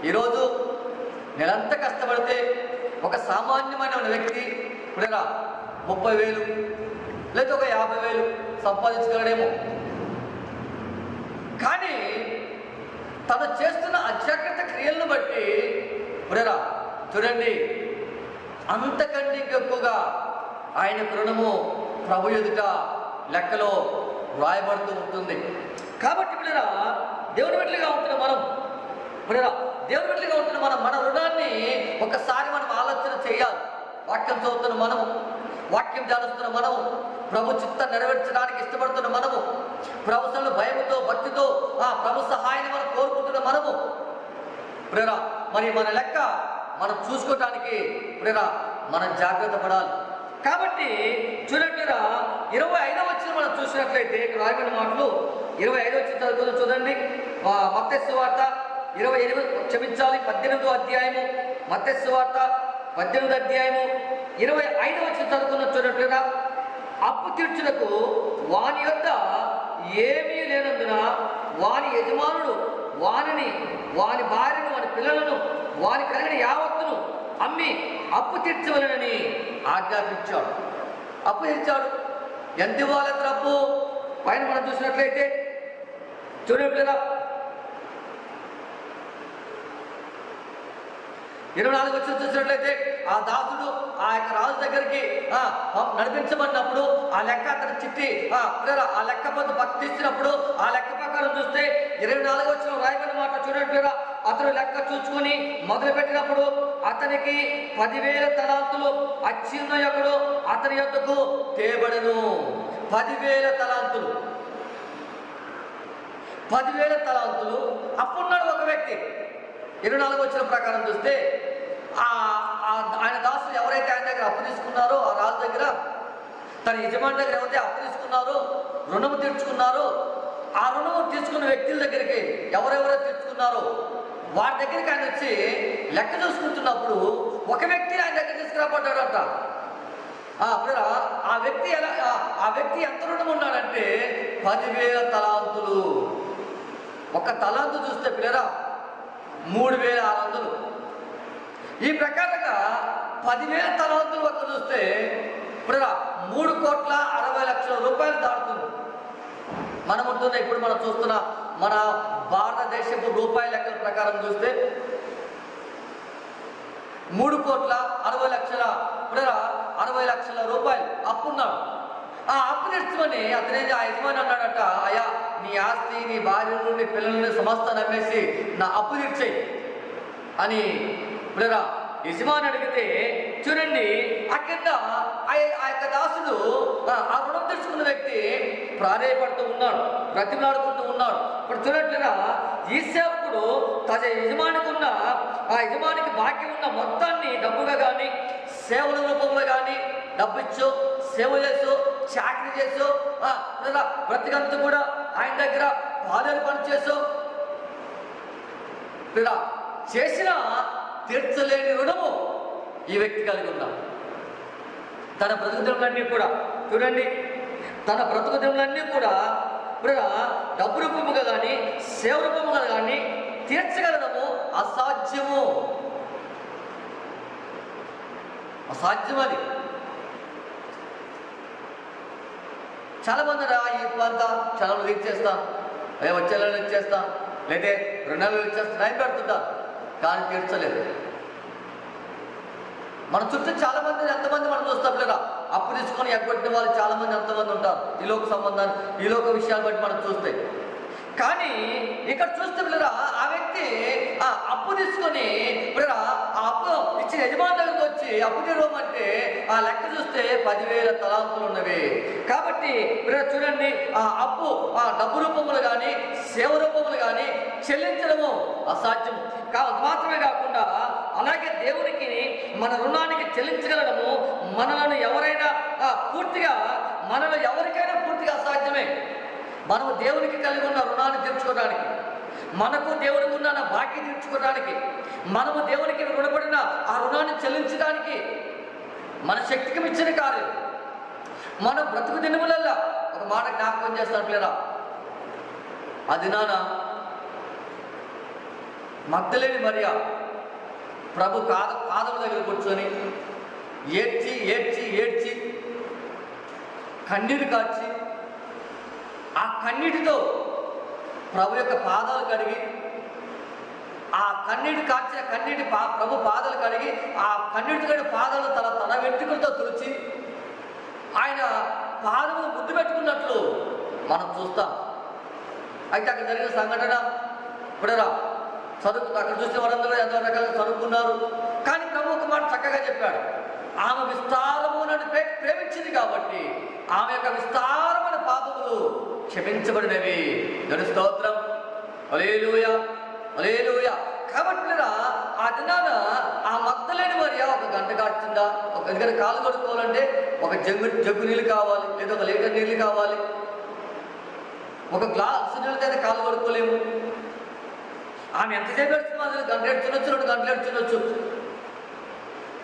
ఈరోజు నెలంతా కష్టపడితే ఒక సామాన్యమైన వ్యక్తి ఇప్పుడేనా 30,000 లేదా ఒక 50,000 సంపాదించగలడేమో. కానీ తను చేస్తున్న అజాగ్రత్త క్రియలను బట్టి ఇప్పుడేనా చూడండి, అంతకంటే ఎక్కువగా ఆయన రుణము ప్రభు ఎదుట లెక్కలో రాయబడుతూ ఉంటుంది. కాబట్టి పిల్లరా దేవుని బిడ్డలుగా ఉంటున్న మనం, దేవుని బిడ్డలుగా ఉంటున్న మన రుణాన్ని ఒకసారి మనం ఆలోచన చేయాలి. వాక్యం చదువుతున్న మనము, వాక్యం ధ్యానిస్తున్న మనము, ప్రభు చిత్తం నెరవేర్చడానికి ఇష్టపడుతున్న మనము, ప్రభుత్వంలో భయముతో భక్తితో ప్రభు సహాయాన్ని మనం కోరుకుంటున్న మనము మరి మన లెక్క మనం చూసుకోవటానికి మనం జాగ్రత్త పడాలి. కాబట్టి చూడండి 25వ వచనం మనం చూసినట్లయితే ఇక్కడ రాయబడిన మాటలు 25వ వచనం చూడండి. మత్తయి సువార్త 18వ అధ్యాయము, మత్తయి సువార్త 18వ అధ్యాయము 25వ వచనం చదువుకున్న చూడట్లేదా, అప్పు తీర్చుటకు వాని యొద్ద ఏమీ లేనందున వాని యజమానుడు వానిని, వాని భార్యను, వాని పిల్లలను, వాని కలిగిన యావత్తును అమ్మి అప్పు తీర్చవలనని ఆజ్ఞాపించాడు. అప్పు తీర్చాడు. ఎంత ఇవ్వాలి అప్పు? పైన మనం చూసినట్లయితే చూడండి 24వ వచనం చూసినట్లయితే ఆ దాసుడు ఆ యొక్క రాజు దగ్గరికి నడిపించమన్నప్పుడు ఆ లెక్క అతను చిట్టి ఆ లెక్క పొందు భక్తి ఇచ్చినప్పుడు ఆ లెక్క ప్రకారం చూస్తే 24వ వచనం రాయబడిన మాట చూడండి. అతను లెక్క చూసుకొని మొదలు పెట్టినప్పుడు అతనికి 10,000 తలాంతులు అత్యున్నయుడు అతని యొద్దకు తేబడెను. 10,000 తలాంతులు, 10,000 తలాంతులు అప్పున్నాడు ఒక వ్యక్తి. 24 వచనం ప్రకారం చూస్తే ఆయన దాసులు ఎవరైతే ఆయన దగ్గర అప్పు తీసుకున్నారో, ఆ రాజు దగ్గర తన యజమాని దగ్గర ఎవరైతే అప్పు తీసుకున్నారో, రుణము తీర్చుకున్నారో, ఆ రుణము తీసుకున్న వ్యక్తుల దగ్గరికి ఎవరెవరో తీర్చుకున్నారో వారి దగ్గరికి ఆయన వచ్చి లెక్క చూసుకుంటున్నప్పుడు ఒక వ్యక్తి ఆయన దగ్గర తీసుకురాబడ్డాడంట. ఆ వ్యక్తి ఎంత రుణం ఉన్నాడంటే 10,000 తలాంతులు. ఒక తలాంతు చూస్తే పిల్లరా 3,600. ఈ ప్రకారంగా 10,000 తలాంతులు ఒక్క చూస్తే పిల్లరా 3,60,00,000 రూపాయలు దాటుతుంది. మనం ఉంటున్న ఇప్పుడు మనం చూస్తున్న మన భారతదేశపు రూపాయల లెక్కల ప్రకారం చూస్తే 3,60,00,000 పిల్లరా 60,00,000 రూపాయలు అప్పున్నాడు. ఆ అప్పు తెచ్చుకొని అతనేది ఆ యజమాని అన్నాడట, అయ్యా నీ ఆస్తి, నీ భార్యను, నీ పిల్లల్ని సమస్తాన్ని అమ్మేసి నా అప్పు తీర్చేయి అని పిల్లరా యజమాని అడిగితే చూడండి అక్కడ ఆ యొక్క దాసుడు ఆ రుణం తెచ్చుకున్న వ్యక్తి ప్రాధేయపడుతూ ఉన్నాడు, బ్రతిమలాడుకుంటూ ఉన్నాడు. ఇప్పుడు చూడట్లేదా ఈ సేవకుడు తన యజమానికి ఉన్న ఆ యజమానికి బాకీ ఉన్న మొత్తాన్ని డబ్బుగా కానీ, సేవల రూపంలో కానీ డబ్బు ఇచ్చు, సేవ చేసు, చాకరీ చేసు, బ్రతికంతా కూడా ఆయన దగ్గర బాధలు పని చేసు చేసిన తీర్చలేని రుణము ఈ వ్యక్తి కలిగి ఉన్నాడు. తన బ్రతుకుదములన్నీ కూడా చూడండి, తన బ్రతుకుదములన్నీ కూడా డబ్బు రూపముగా కానీ, సేవ రూపముగా కానీ తీర్చగలడము అసాధ్యము. అసాధ్యం అది. చాలా మంది ఈ అంతా చాలా ఇచ్చేస్తాం, వచ్చేళ్ళని ఇచ్చేస్తాం, లేదా 2 నెలలు ఇచ్చేస్తాం, టైం పెడుతుంటాం, కానీ తీర్చలేదు. మన చుట్టూ చాలా మంది ఎంతమంది మనం చూస్తాం లేదా అప్పు తీసుకొని ఎగ్గొట్టిన వాళ్ళు చాలా మంది ఎంతమంది ఉంటారు ఈ లోక సంబంధాన్ని, ఈ లోక విషయాలు బట్టి మనం చూస్తే. కానీ ఇక్కడ చూస్తే పిల్లరా ఆ వ్యక్తి ఆ అప్పు తీసుకొని పిల్లరా ఆ అప్పు ఇచ్చిన యజమాని దగ్గరికి వచ్చి అప్పు తీరమంటే ఆ లెక్క చూస్తే 10,000 తలాంతులు ఉన్నవి. కాబట్టి పిల్లరా చూడండి, ఆ అప్పు ఆ డబ్బు రూపములు కానీ, సేవ రూపములు కానీ చెల్లించడము అసాధ్యం. మాత్రమే కాకుండా అలాగే దేవునికి మన రుణానికి చెల్లించగలడము మనలను ఎవరైనా మనలో ఎవరికైనా పూర్తిగా అసాధ్యమే. మనము దేవునికి కలిగి ఉన్న రుణాన్ని తీర్చుకోవడానికి, మనకు దేవునికి ఉన్న బాకీ తీర్చుకోవడానికి, మనము దేవునికి రుణపడిన ఆ రుణాన్ని చెల్లించడానికి మన శక్తికి మించిన కార్యం. మన బ్రతుకు దినములల్లా ఒక మాట జ్ఞాపకం చేస్తాను పిల్లరా, అది నాన్న మగ్దలేని మరియ ప్రభు పాదముల దగ్గర కూర్చొని ఏడ్చి ఏడ్చి ఏడ్చి కన్నీరు కార్చి ఆ కన్నీటితో ప్రభు యొక్క పాదాలు కడిగి, ఆ కన్నీటి కార్చిన కన్నీటి ప్రభు పాదాలు కడిగి, ఆ కన్నీటి కడిగి పాదాలు తన వెంట్రుకలతో తుడిచి ఆయన పాదములు ముద్దు పెట్టుకున్నట్లు మనం చూస్తాం. అయితే అక్కడ జరిగిన సంఘటన ఇప్పుడరా అక్కడ చూసిన వారందరూ ఎంతో రకాలుగా చదువుకున్నారు. కానీ ప్రభు ఒక మాట చక్కగా చెప్పాడు, ఆమె విస్తారము నన్ను ప్రేమించింది కాబట్టి ఆమె యొక్క విస్తారమైన పాపములు క్షమించబడినవి. దేవుని స్తోత్రం, హల్లెలూయా హల్లెలూయా. కాబట్టి ఆ దినాన ఆ మగ్దలేని మరియ ఒక గంట కాచిందా, ఒక దగ్గర కాలు కొడుకోవాలంటే ఒక జగ్గు నీళ్ళు కావాలి, లేదా ఒక లీటర్ నీళ్ళు కావాలి. ఒక గ్లాసు నీళ్ళతో కాలు కొడుకోలేము. ఆమె ఎంతసేపు ఏడుచున్నా, 1 గంట ఏడ్చునొచ్చు, 2 గంటలు ఏడ్చునొచ్చు.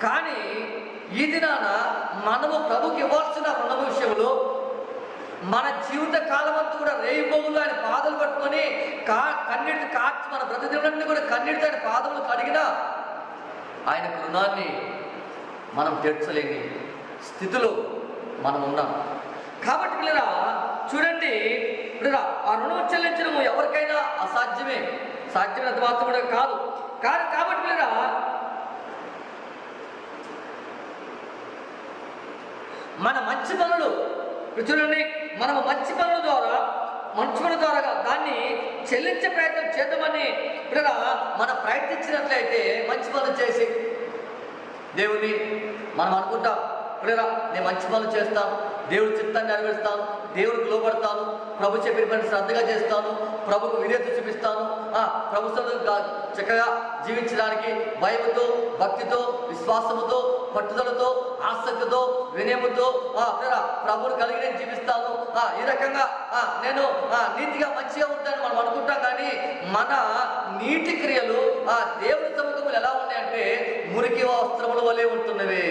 కానీ ఈ దినాన మనము ప్రభుకి ఇవ్వాల్సిన రుణం విషయంలో మన జీవిత కాలం అంతా కూడా రేయిబోగులు ఆయన పాదలు పట్టుకొని కన్నీటి కార్చి మన బ్రతుకులన్నీ కూడా కన్నీటితో ఆయన పాదములు కడిగినా ఆయన రుణాన్ని మనం తీర్చలేని స్థితిలో మనం ఉన్నాం. కాబట్టి పిల్లరా చూడండి, పిల్లరా ఆ రుణం చెల్లించడం ఎవరికైనా అసాధ్యమే, సాధ్యమైనంత మాత్రం కూడా కాదు. కాబట్టి పిల్లరా మన మంచి పనులు చూడండి, మనము మంచి పనుల ద్వారా దాన్ని చెల్లించే ప్రయత్నం చేద్దామని పిల్లరా మనం ప్రయత్నించినట్లయితే మంచి పనులు చేసి దేవుణ్ణి మనం అనుకుంటాం, పిల్లరా నేను మంచి పనులు చేస్తాం, దేవుడి చిత్తాన్ని నెరవేరుస్తాను, దేవుడికి లోబడతాను, ప్రభు చెప్పిన పని శ్రద్ధగా చేస్తాను, ప్రభుకు విధేయత చూపిస్తాను, ప్రభు చక్కగా జీవించడానికి భయముతో, భక్తితో, విశ్వాసముతో, పట్టుదలతో, ఆసక్తితో, వినయముతో ప్రభువుని కలిగి నేను జీవిస్తాను. ఈ రకంగా నేను నీతిగా మంచిగా ఉంటాను మనం అనుకుంటాం. కానీ మన నీతి క్రియలు దేవుని సముఖములు ఎలా ఉన్నాయంటే మురికి వస్త్రముల వలె ఉంటున్నవి.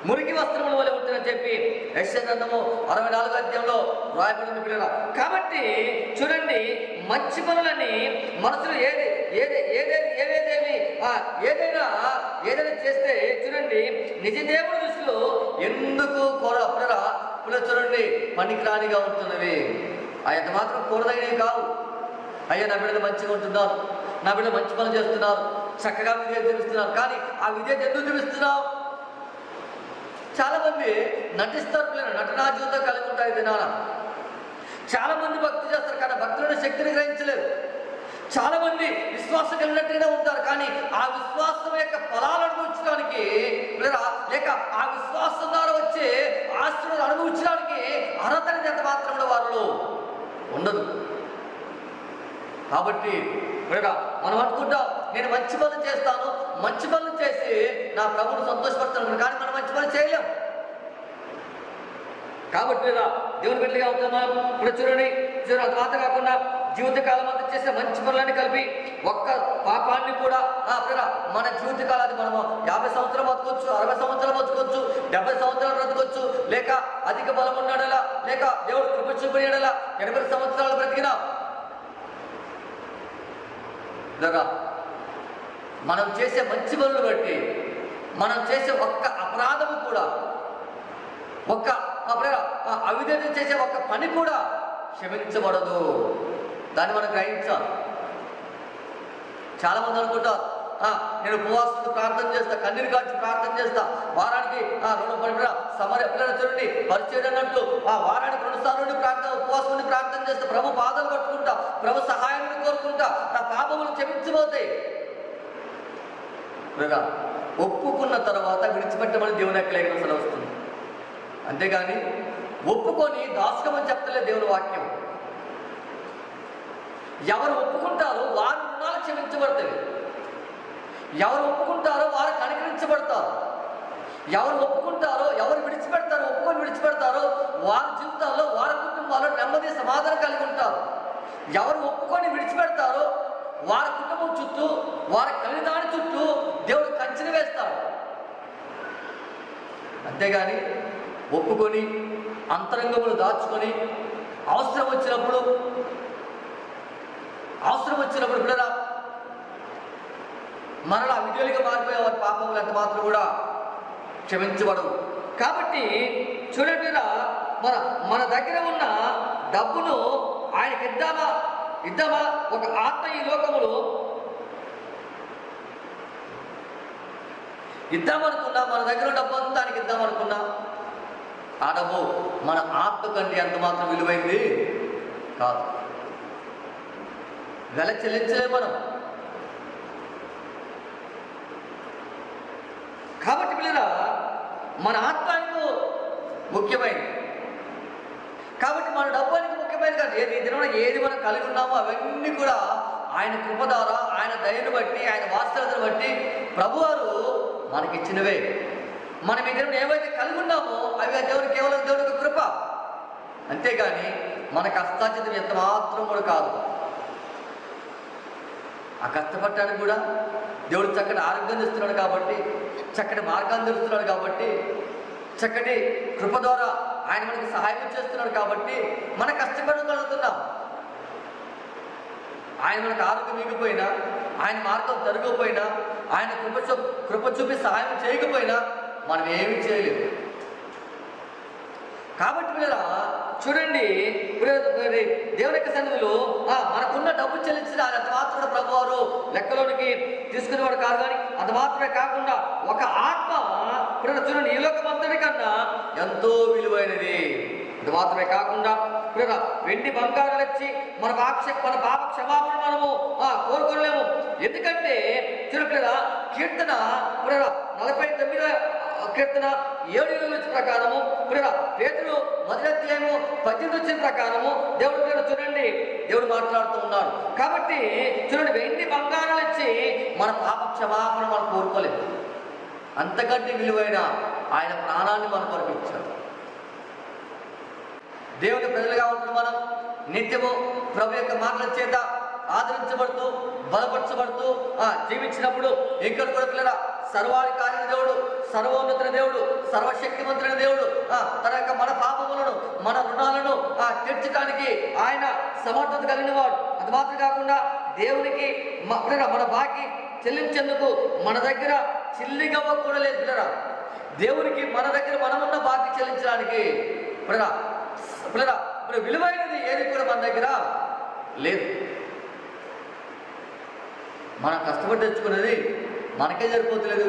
మురికి వస్త్రముల వలె ఉంటుందని చెప్పి యెషయా గ్రంథము 64వ అధ్యాయంలో రాయబడిన పిల్లల. కాబట్టి చూడండి, మంచి పనులని మనసులో ఏదైనా చేస్తే చూడండి, నిజ దేవుడి దృష్టిలో ఎందుకు పిల్లలు చూడండి పనికిరానిగా ఉంటున్నవి. ఆయన మాత్రం కూరదగినవి కావు. అయ్యా నా బిడ్డలు మంచిగా ఉంటున్నారు, నా బిడ్డలు మంచి పనులు చేస్తున్నారు, చక్కగా విధేయత చూపిస్తున్నారు. కానీ ఆ విధేయత ఎందుకు చూపిస్తున్నావు? చాలా మంది నటిస్తారు పిల్లలు, నటనా జీవితం కలిగి ఉంటాయి దినాన. చాలా మంది భక్తి చేస్తారు కానీ భక్తులను శక్తిని గ్రహించలేరు. చాలా మంది విశ్వాసం కలిగినట్టుగానే ఉంటారు కానీ ఆ విశ్వాసం యొక్క ఫలాలు అనుభవించడానికి లేక ఆ విశ్వాసం ద్వారా వచ్చే ఆశీర్వాదాలు అనుభవించడానికి అర్హత ఎంత మాత్రంలో వారిలో ఉండదు. కాబట్టి మనం అనుకుంటాం నేను మంచి పనులు చేస్తాను, మంచి పనులు చేసి నా ప్రభువును సంతోషపరుస్తాను, కానీ మనం మంచి పనులు చేయలేం. కాబట్టి దేవుని బిడ్డలుగా ఉంటున్నాం. ఇప్పుడు చూడండి, అది మాత్రం కాకుండా జీవితకాలం అంతా చేసే మంచి పనులన్నీ కలిపి ఒక్క పాపాన్ని కూడా మన జీవితకాలాన్ని మనము 50 సంవత్సరాలు బతకొచ్చు, 60 సంవత్సరాలు బతకొచ్చు, 70 సంవత్సరాలు బ్రతకొచ్చు, లేక అధిక బలం ఉన్నాడలా, లేక దేవుడు కృప చూపేయడలా 80 సంవత్సరాలు బ్రతికినా మనం చేసే మంచి పనులు బట్టి మనం చేసే ఒక్క అపరాధము కూడా, ఒక్క అవిధేయత చేసే ఒక్క పని కూడా క్షమించబడదు. దాన్ని మనం గ్రహించాలి. చాలా మంది అనుకుంటారు నేను ఉపవాసంతో ప్రార్థన చేస్తా, కన్నీరు కాల్చి ప్రార్థన చేస్తా, వారానికి 2 సమర పిల్లలు చూడండి పరిచయం అన్నట్టు వారానికి 2 సార్లు ఉపవాసం నుండి ప్రార్థన చేస్తా, ప్రభు పాదాలు పట్టుకుంటా, ప్రభు సహాయాన్ని కోరుకుంటా, నా పాపములు క్షమించబోతాయి. ఒప్పుకున్న తర్వాత విడిచిపెట్టమని దేవుని యొక్క లేఖనం సెలవుస్తుంది. అంతేగాని ఒప్పుకొని దాసుకమని చెప్తలే దేవుని వాక్యం. ఎవరు ఒప్పుకుంటారో వారి రుణాలు క్షమించబడతాయి, ఎవరు ఒప్పుకుంటారో వారు కనికరించబడతారు, ఎవరు ఒప్పుకుంటారో ఎవరు విడిచిపెడతారో ఒప్పుకొని విడిచిపెడతారో వారి జీవితాల్లో వారి కుటుంబాల్లో నెమ్మది సమాధానం కలిగి ఉంటారు. ఎవరు ఒప్పుకొని విడిచిపెడతారో వారి కుటుంబం చుట్టూ వారి కలిదాని చుట్టూ దేవుడు కంచెని వేస్తాడు. అంతేగాని ఒప్పుకొని అంతరంగములు దాచుకొని అవసరం వచ్చినప్పుడు పిల్లరా మరలా విధులుగా మారిపోయే వారి పాపములు ఎంత మాత్రం కూడా క్షమించబడవు. కాబట్టి చూడండి, మన దగ్గర ఉన్న డబ్బును ఆయనకి ఇద్దామా? ఒక ఆత్మ ఈ లోకములో ఇద్దామనుకున్నా, మన దగ్గర డబ్బు అంతా ఆయనకి ఇద్దామనుకున్నా ఆ డబ్బు మన ఆత్మ కంటే ఎంత మాత్రం విలువైంది కాదు. వెల చెల్లించలేము మనం. కాబట్టి పిల్లరా మన ఆత్మానికి ముఖ్యమైనది. కాబట్టి మన డబ్బానికి ముఖ్యమైనది కాదు. ఏది మనం కలిగి ఉన్నామో అవన్నీ కూడా ఆయన కృప ద్వారా, ఆయన దయను బట్టి, ఆయన వాత్సల్యతను బట్టి ప్రభువారు మనకిచ్చినవే. మనం ఈ దినం ఏవైతే కలిగి ఉన్నామో అవి కేవలం దేవునికి కృప. అంతేగాని మన కష్టాచితం ఎంత మాత్రం కూడా కాదు. ఆ కష్టపడటానికి కూడా దేవుడు చక్కటి ఆరోగ్యం ఇస్తున్నాడు కాబట్టి, చక్కటి మార్గాన్ని తెరుస్తున్నాడు కాబట్టి, చక్కటి కృప ద్వారా ఆయన మనకి సహాయం చేస్తున్నాడు కాబట్టి మన కష్టపడగలుగుతున్నాం. ఆయన మనకు ఆరోగ్యం మిగిలిపోయినా, ఆయన మార్గం జరగకపోయినా, ఆయన కృప చూపి సహాయం చేయకపోయినా మనం ఏమి చేయలేము. కాబట్టి పిల్లరా చూడండి, దేవుని యొక్క సన్నిధిలో మనకున్న డబ్బు చెల్లించిన అంత మాత్రం ప్రభువారు లెక్కలోనికి తీసుకునేవాడు కాదు. కానీ అంత మాత్రమే కాకుండా ఒక ఆత్మ చూడండి ఈ లోకం అంతటి కన్నా ఎంతో విలువైనది. అంత మాత్రమే కాకుండా వెండి బంగారాలు ఇచ్చి మన పాప క్షమాపణ మనము కోరుకోలేము. ఎందుకంటే చూడండి కీర్తన 49 కీర్తన 7 ప్రకారము పేతురు 1వ అధ్యాయము 18 ప్రకారము దేవుడు పేరు చూడండి, దేవుడు మాట్లాడుతూ ఉన్నాడు. కాబట్టి చూడండి, వెండి బంగారాలు ఇచ్చి మన పాప క్షమాపణ మనం కోరుకోలేదు. అంతకంటే విలువైన ఆయన ప్రాణాన్ని మనకు అర్పించాడు. దేవుని ప్రజలుగా ఉంటున్న మనం నిత్యము ప్రభు యొక్క మాటల చేత ఆదరించబడుతూ బలపరచబడుతూ జీవించినప్పుడు ఇక్కడ కూడా పిల్లరా సర్వాధికారి దేవుడు, సర్వోన్నతుల దేవుడు, సర్వశక్తివంతుడైన దేవుడు తన యొక్క మన పాపములను మన రుణాలను తీర్చడానికి ఆయన సమర్థత కలిగిన వాడు. అది మాత్రం కాకుండా దేవునికి మన బాకీ చెల్లించేందుకు మన దగ్గర చిల్లిగవ్వ కూడా లేదు పిల్లరా. దేవునికి మన దగ్గర మనమున్న బాకీ చెల్లించడానికి పిల్లరా విలువైనది ఏది కూడా మన దగ్గర లేదు. మనం కష్టపడి తెచ్చుకున్నది మనకే సరిపోతలేదు,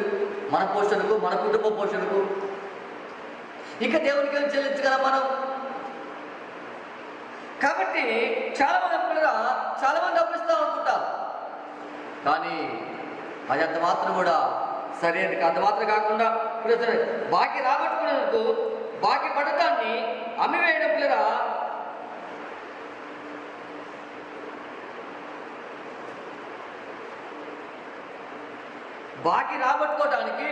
మన పోషణకు, మన కుటుంబ పోషణకు. ఇంకా దేవునికి ఏం చెల్లించగల మనం? కాబట్టి చాలామంది అప్పిస్తూ అనుకుంటాం, కానీ అది అంత మాత్రం కూడా సరైనది. అంత మాత్రం కాకుండా బాకీ రాబట్టుకునేందుకు బాకీ పడటాన్ని అమ్మివేయడం పిల్లరా బాకీ రాబట్టుకోవడానికి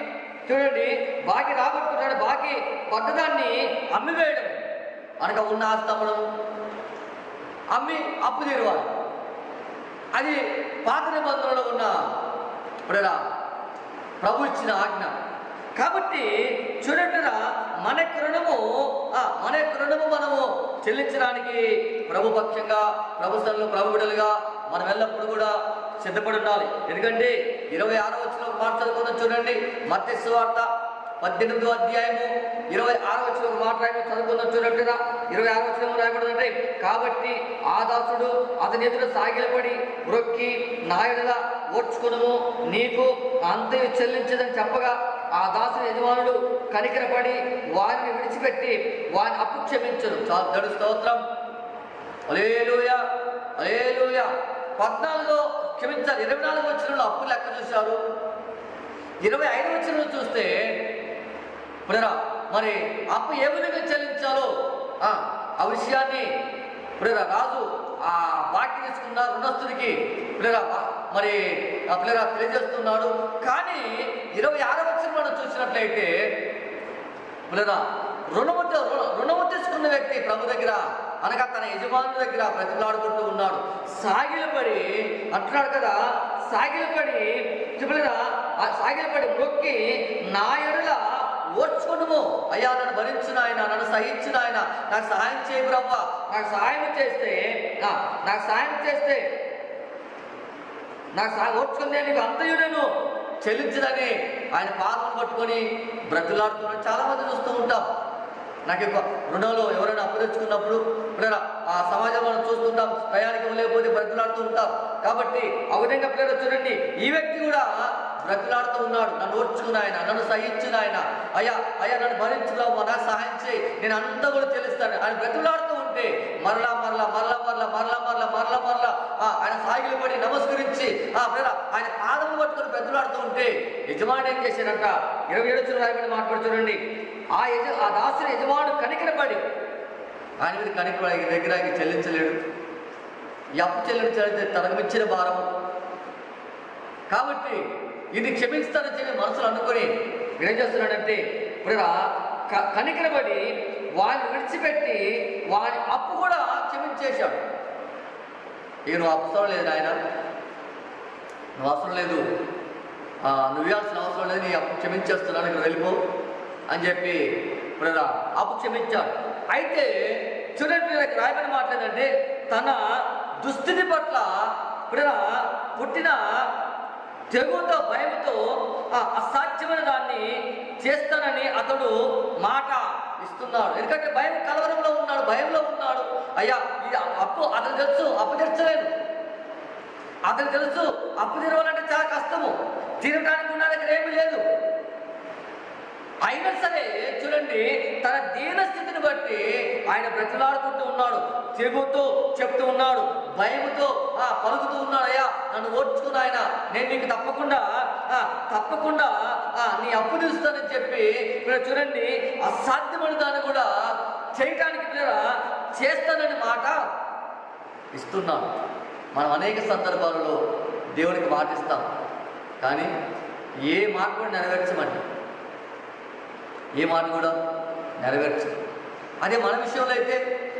చూడండి, బాకీ పడ్డదాన్ని అమ్మివేయడం అనగా ఉన్న ఆస్తమనం అమ్మి అప్పు తీరువాలి. అది పాత నిబంధనలో ఉన్న ప్రభు ఇచ్చిన ఆజ్ఞ. కాబట్టి చూడండిరా మన యొక్క రుణము మనము చెల్లించడానికి ప్రభు పక్షంగా, ప్రభు స్థలంలో ప్రభు బిడ్డలుగా మనం ఎల్లప్పుడూ కూడా సిద్ధపడి ఉండాలి. ఎందుకంటే 26వ వచనం మాట చదువుకుందాం చూడండి. మత్తయి సువార్త 18వ అధ్యాయము 26వ వచనం మాట చదువుకుందాం చూడండి. 26వ వచనం రాయబడిందంటే, కాబట్టి ఆ దాసుడు అతని ఎదుట సాగిలపడి మ్రొక్కి, నా ఎడల ఓర్చుకొనుము, నీకు అంతయు చెల్లించదని చెప్పగా ఆ దాసుని యజమానుడు కనికరపడి వారిని విడిచిపెట్టి వారిని అప్పు క్షమించను. చాలా గడు స్తోత్రం. హల్లెలూయా, హల్లెలూయా. 14 క్షమించాలి. 24వ వచనంలో అప్పు లెక్క చూశారు. 25వ వచనంలో చూస్తే మరి అప్పు ఏ విధంగా చెల్లించాలో ఆ విషయాన్ని రాజు ఆ బాకీ తీసుకున్న రుణస్తుడికి మరి తెలియజేస్తున్నాడు. కానీ 26వ వచనం మనం చూసినట్లయితే రుణము తీసుకున్న వ్యక్తి ప్రభు దగ్గర అనగా తన యజమానుల దగ్గర ప్రతిలాడుకుంటూ ఉన్నాడు. సాగిలపడి అంటున్నాడు కదా, సాగిలపడి మొక్కి, నా ఎడల ఓర్చుకును, అయ్యా నన్ను భరించిన ఆయన, నన్ను సహించిన ఆయన, నాకు సహాయం చేయ బ్రహ్మ, నాకు సహాయం చేస్తే ఓర్చుకుందే నీకు అంతయు నేను చెల్లించదని ఆయన పాదం పట్టుకొని బ్రతులాడుతున్నాడు. చాలా మంది చూస్తూ ఉంటాం. నాకు ఎక్కువ రుణంలో ఎవరైనా అప్పు తెచ్చుకున్నప్పుడు ఆ సమాజంలో మనం చూస్తుంటాం, ప్రయాణికం లేకపోతే బ్రతులాడుతూ ఉంటాం. కాబట్టి ఆ విధంగా చూడండి, ఈ వ్యక్తి కూడా బ్రతులాడుతూ ఉన్నాడు. నన్ను ఓర్చుకున్న ఆయన, నన్ను సహించిన ఆయన, అయ్యా నన్ను భరించురావు, నాకు సహాయం చేయి, నేను అంతా కూడా చెల్లిస్తాను ఆయన బ్రతులాడుతూ ఉంటే మరలా ఆయన సాగిలపడి నమస్కరించి ఆయన పాదము పట్టుకొని బ్రతులాడుతూ ఉంటే యజమాని ఏం చేశాడంట? 27 రాయబడి మాట్లాడు చూడండి. ఆ దాసుని యజమానుడు కనికరపడి ఆయన మీద కనికరపడి దగ్గర చెల్లించలేడు. ఈ అప్పు చెల్లించాలంటే తనకు మించిన భారం. కాబట్టి ఇది క్షమిస్తానని చెప్పి మనసులు అనుకొని ఏం చేస్తున్నాడంటే కనికరపడి వారిని విడిచిపెట్టి వారి అప్పు కూడా క్షమించేశాడు. నువ్వు అవసరం లేదు ఆయన, నువ్వు అవసరం లేదు, నువ్వు ఇవ్వాల్సిన అవసరం లేదు, నీ అప్పు క్షమించేస్తున్నాను, ఇక్కడ వెళ్ళిపో అని చెప్పి అప్పు క్షమించాడు. అయితే చూడండి, రాయబడి మాట్లాడంటే తన దుస్థితి పట్ల పుట్టిన తెగుతో భయంతో అసాధ్యమైన దాన్ని చేస్తానని అతడు మాట ఇస్తున్నాడు. ఎందుకంటే కలవరంలో ఉన్నాడు, భయంలో ఉన్నాడు. అయ్యా ఇది అప్పు అతను తెలుసు, అప్పు తీర్చలేదు. అతను తెలుసు అప్పు తీరవాలంటే చాలా కష్టము, తీరడానికి ఉన్న దగ్గర ఏమీ లేదు. అయినా సరే చూడండి, తన దీన స్థితిని బట్టి ఆయన బ్రతిలాడుకుంటూ ఉన్నాడు, తిరుగుతూ చెప్తూ ఉన్నాడు, భయముతో పలుకుతూ ఉన్నాడు. అయ్యా నన్ను ఓర్చుకున్న ఆయన, నేను నీకు తప్పకుండా తప్పకుండా నీ అప్పు తీరుస్తానని చెప్పి ఇక్కడ చూడండి అసాధ్యమైన దాన్ని కూడా చేయటానికి చేస్తానని మాట ఇస్తున్నాను. మనం అనేక సందర్భాలలో దేవునికి మాట ఇస్తాం, కానీ ఏ మాట కూడా నెరవేర్చమండి, ఏ మాట కూడా నెరవేర్చం. అదే మన విషయంలో అయితే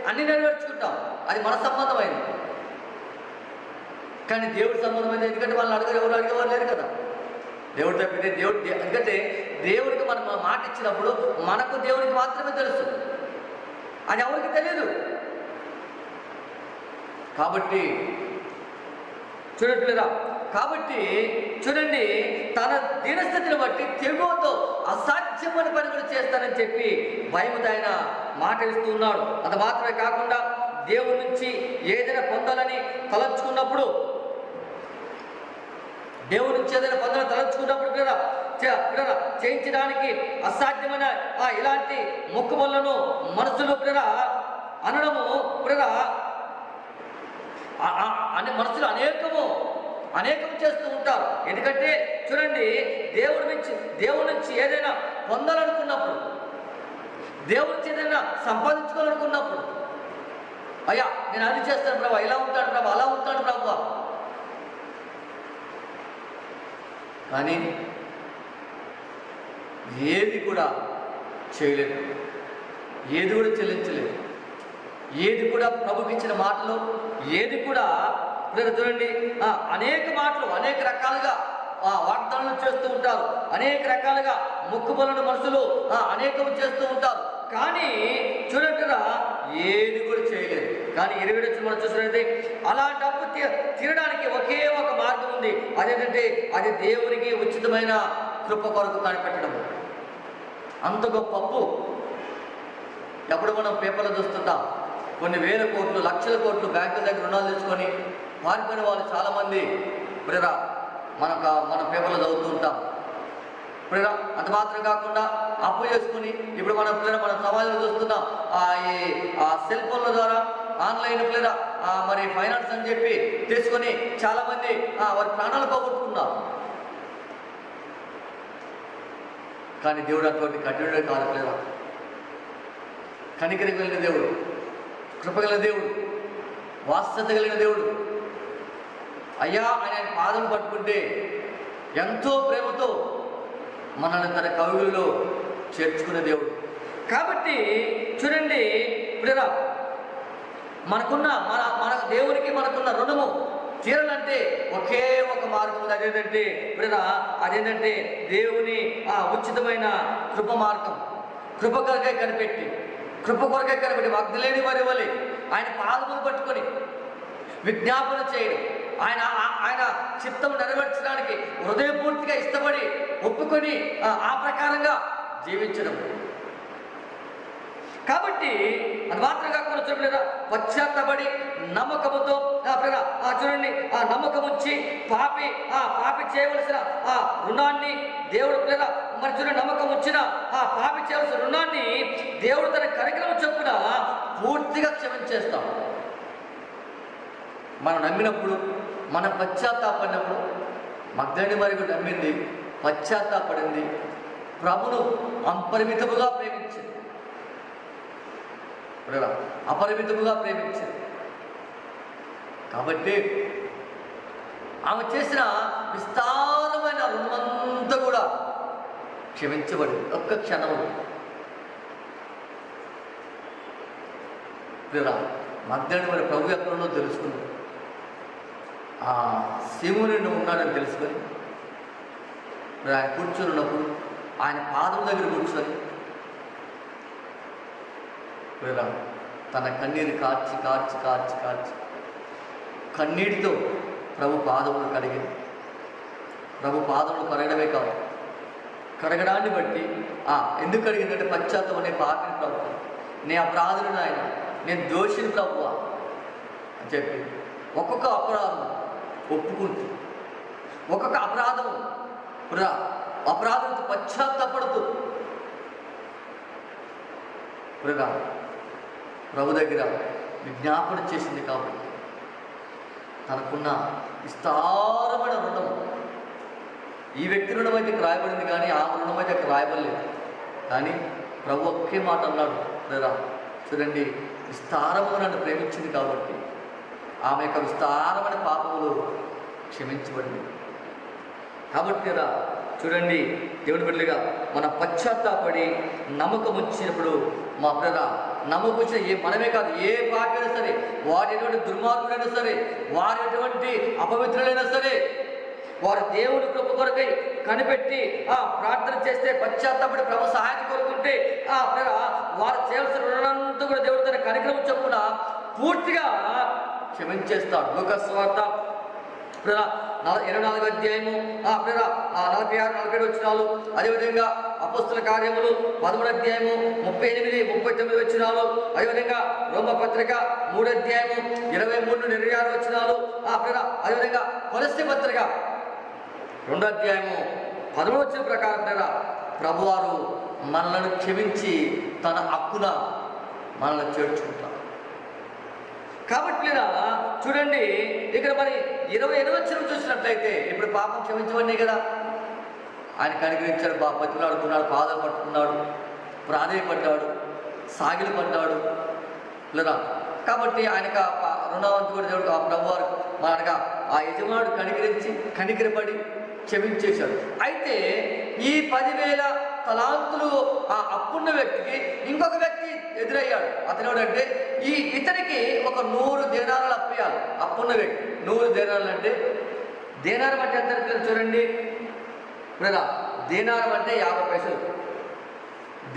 అన్ని నెరవేర్చుకుంటాం, అది మన సంబంధమైంది. కానీ దేవుడి సంబంధమైంది, ఎందుకంటే వాళ్ళని ఎవరు అడిగేవారు లేరు కదా. దేవుడు తప్పితే ఎందుకంటే దేవుడికి మనం మాట ఇచ్చినప్పుడు మనకు దేవుడికి మాత్రమే తెలుసు, అది ఎవరికి తెలియదు. కాబట్టి చూడండి తన దీనస్థితిని బట్టి తెగువతో అసాధ్యమైన పనులు చేస్తానని చెప్పి భయముతో ఆయన మాట ఇస్తూ ఉన్నాడు. అది మాత్రమే కాకుండా దేవుడి నుంచి ఏదైనా పొందాలని తలంచుకున్నప్పుడు చేయించడానికి అసాధ్యమైన ఇలాంటి మొక్కుబళ్ళను మనసులో అనడము మనసులో అనేకము చేస్తూ ఉంటారు. ఎందుకంటే చూడండి దేవుడి నుంచి ఏదైనా పొందాలనుకున్నప్పుడు, దేవుడి నుంచి ఏదైనా సంపాదించుకోవాలనుకున్నప్పుడు, అయ్యా నేను అది చేస్తాను ప్రభా, ఇలా ఉంటాను ప్రభా, అలా ఉంటాను ప్రభా, కానీ ఏది కూడా చేయలేదు, ఏది కూడా చెల్లించలేదు, ఏది కూడా ప్రభుకి ఇచ్చిన మాటలు ఏది కూడా చూడండి అనేక మాటలు అనేక రకాలుగా వాగ్దానాలు చేస్తూ ఉంటారు, అనేక రకాలుగా మొక్కుబలను మనసులు అనేకం చేస్తూ ఉంటారు, కానీ చూడండి ఏది కూడా చేయలేదు. కానీ 20 మనం చూసినట్లయితే అలాంటి అప్పు తీరడానికి ఒకే ఒక మార్గం ఉంది, అదేంటంటే అది దేవునికి ఉచితమైన కృప కొరకు కనిపెట్టడం. అంత గొప్ప అప్పు ఎప్పుడు మనం పేపర్లో చూస్తుంటాం, కొన్ని వేల కోట్లు లక్షల కోట్లు బ్యాంకుల దగ్గర రుణాలు తెచ్చుకొని పారిపోయిన వాళ్ళు చాలామంది మన పేపర్లో చదువుతూ ఉంటాం. అంత మాత్రం కాకుండా అప్పు చేసుకుని ఇప్పుడు మన సమాజంలో చూస్తున్నాం, ఈ సెల్ ఫోన్ల ద్వారా ఆన్లైన్ మరి ఫైనాన్స్ అని చెప్పి తీసుకొని చాలామంది వారి ప్రాణాలు పోగొట్టుకున్నారు. కానీ దేవుడు అటువంటి కఠినుడే కాదు, కనికరి కలిగిన దేవుడు, కృపగలిగిన దేవుడు, వాత్సల్యత కలిగిన దేవుడు. అయ్యా ఆయన పాదం పట్టుకుంటే ఎంతో ప్రేమతో మనల్ని తన కవులలో చేర్చుకునే దేవుడు. కాబట్టి చూడండి మన దేవునికి మనకున్న రుణము తీరాలంటే ఒకే ఒక మార్గం ఉంది, అదేంటంటే దేవుని ఉచితమైన కృప మార్గం. కృప కొరకై కనిపెట్టి వగ్గులేని వారి వలె ఆయన పాదములు పట్టుకొని విజ్ఞాపన చేయడం, ఆయన చిత్తం నెరవేర్చడానికి హృదయపూర్తిగా ఇష్టపడి ఒప్పుకొని ఆ ప్రకారంగా జీవించడం. కాబట్టి అది మాత్రం కాకుండా చూడలేదా, పశ్చాత్తపడి నమ్మకముతో చూడండి నమ్మకం వచ్చి పాపి చేయవలసిన రుణాన్ని దేవుడు మరి చూడండి నమ్మకం వచ్చిన పాపి చేయవలసిన రుణాన్ని దేవుడు తన కనికరం చొప్పున పూర్తిగా క్షమించేస్తాం. మనం నమ్మినప్పుడు, మనం పశ్చాత్తాపడినప్పుడు, మగ్దలేని మరి నమ్మింది, పశ్చాత్తాపడింది, ప్రభును అపరిమితముగా ప్రేమించింది, అపరిమితముగా ప్రేమించింది. కాబట్టి ఆమె చేసిన విస్తారమైన రుణమంతా కూడా క్షమించబడింది ఒక్క క్షణంలో. మగ్దలేని మరి ప్రభు ఎక్కడున్నో తెలుసుకుంది, శివుని ఉన్నాడని తెలుసుకొని ఆయన కూర్చొని ఉన్నప్పుడు ఆయన పాదం దగ్గర కూర్చొని తన కన్నీరు కార్చి కన్నీటితో ప్రభు పాదములు కడిగింది. ప్రభు పాదములు కడగడమే కాదు, కడగడాన్ని బట్టి ఎందుకు కడిగిందంటే పశ్చాత్తాపం, నేను పాపిని ప్రభు, నేను అపరాధుని ఆయన, నేను దోషిని ప్రభువా అని చెప్పి ఒక్కొక్క అపరాధం ఒప్పుకుంటూ, ఒక్కొక్క అపరాధంతో పశ్చాత్తాపడుతూ ప్రభు దగ్గర విజ్ఞాపన చేసింది. కాబట్టి తనకున్న విస్తారమైన రుణం ఈ వ్యక్తి రుణం అయితే రాయబడింది కానీ ఆమె రుణం అయితే అక్కడ రాయబడలేదు. కానీ ప్రభు ఒకే మాట అన్నాడు, లేదా చూడండి, విస్తారముగా నన్ను ప్రేమించింది కాబట్టి ఆమె యొక్క విస్తారమైన పాపములు క్షమించబడింది. కాబట్టి రా చూడండి, దేవుని బిడ్డలుగా మన పశ్చాత్తాపడి నమ్మకం వచ్చినప్పుడు మా ప్రేర నమ్మకం వచ్చిన మనమే కాదు, ఏ పాపైనా సరే, వారి ఎటువంటి దుర్మార్గుడైనా సరే, వారి ఎటువంటి అపవిత్రులైనా సరే, వారు దేవుడి కృప కొరకై కనిపెట్టి ప్రార్థన చేస్తే, పశ్చాత్తాపడి ప్రభు సహాయాన్ని కోరుకుంటే ప్రేర వారు చేయాల్సిన రుణంతా కూడా దేవుడు తన కనికరం చొప్పున పూర్తిగా క్షమించేస్తాడు. లూకాసు సువార్త 24వ అధ్యాయము 46-47 వచనాలు, అదేవిధంగా అపోస్తల కార్యములు 13వ అధ్యాయము 38-39 వచనాలు, అదేవిధంగా రోమపత్రిక 3వ అధ్యాయము 23-26 వచనాలు, అదేవిధంగా కొలస్సీ పత్రిక 2వ అధ్యాయము 10వ వచనం ప్రకారం ప్రభువారు మనలను క్షమించి తన హక్కున మనల్ని చేర్చుకుంటారు. కాబట్టి చూడండి, ఇక్కడ మరి 28వ వచనం చూసినట్లయితే, ఇప్పుడు పాపం క్షమించబడి కదా ఆయన కనికరించాడు, బతిలాడుతున్నాడు, పాదాలు పట్టుకున్నాడు, ప్రాధేయపడ్డాడు, సాగిలు పడ్డాడు లేదా. కాబట్టి ఆయనకు రుణవంతుడు దేవుడు ఆ ప్రభువారు మనగా ఆ యజమానుడు కనికరపడి క్షమించేశాడు. అయితే ఈ 10,000 తలాంతులు ఆ అప్పున్న వ్యక్తికి ఇంకొక వ్యక్తి ఎదురయ్యాడు. అతను ఎవడంటే ఇతనికి ఒక 100 దేనారాలు అప్పేయాలి. అప్పున్న వ్యక్తి 100 దేనారాలు అంటే, దేనారం అంటే ఎంత చూడండి లేదా, దేనారం అంటే 50 పైసలు,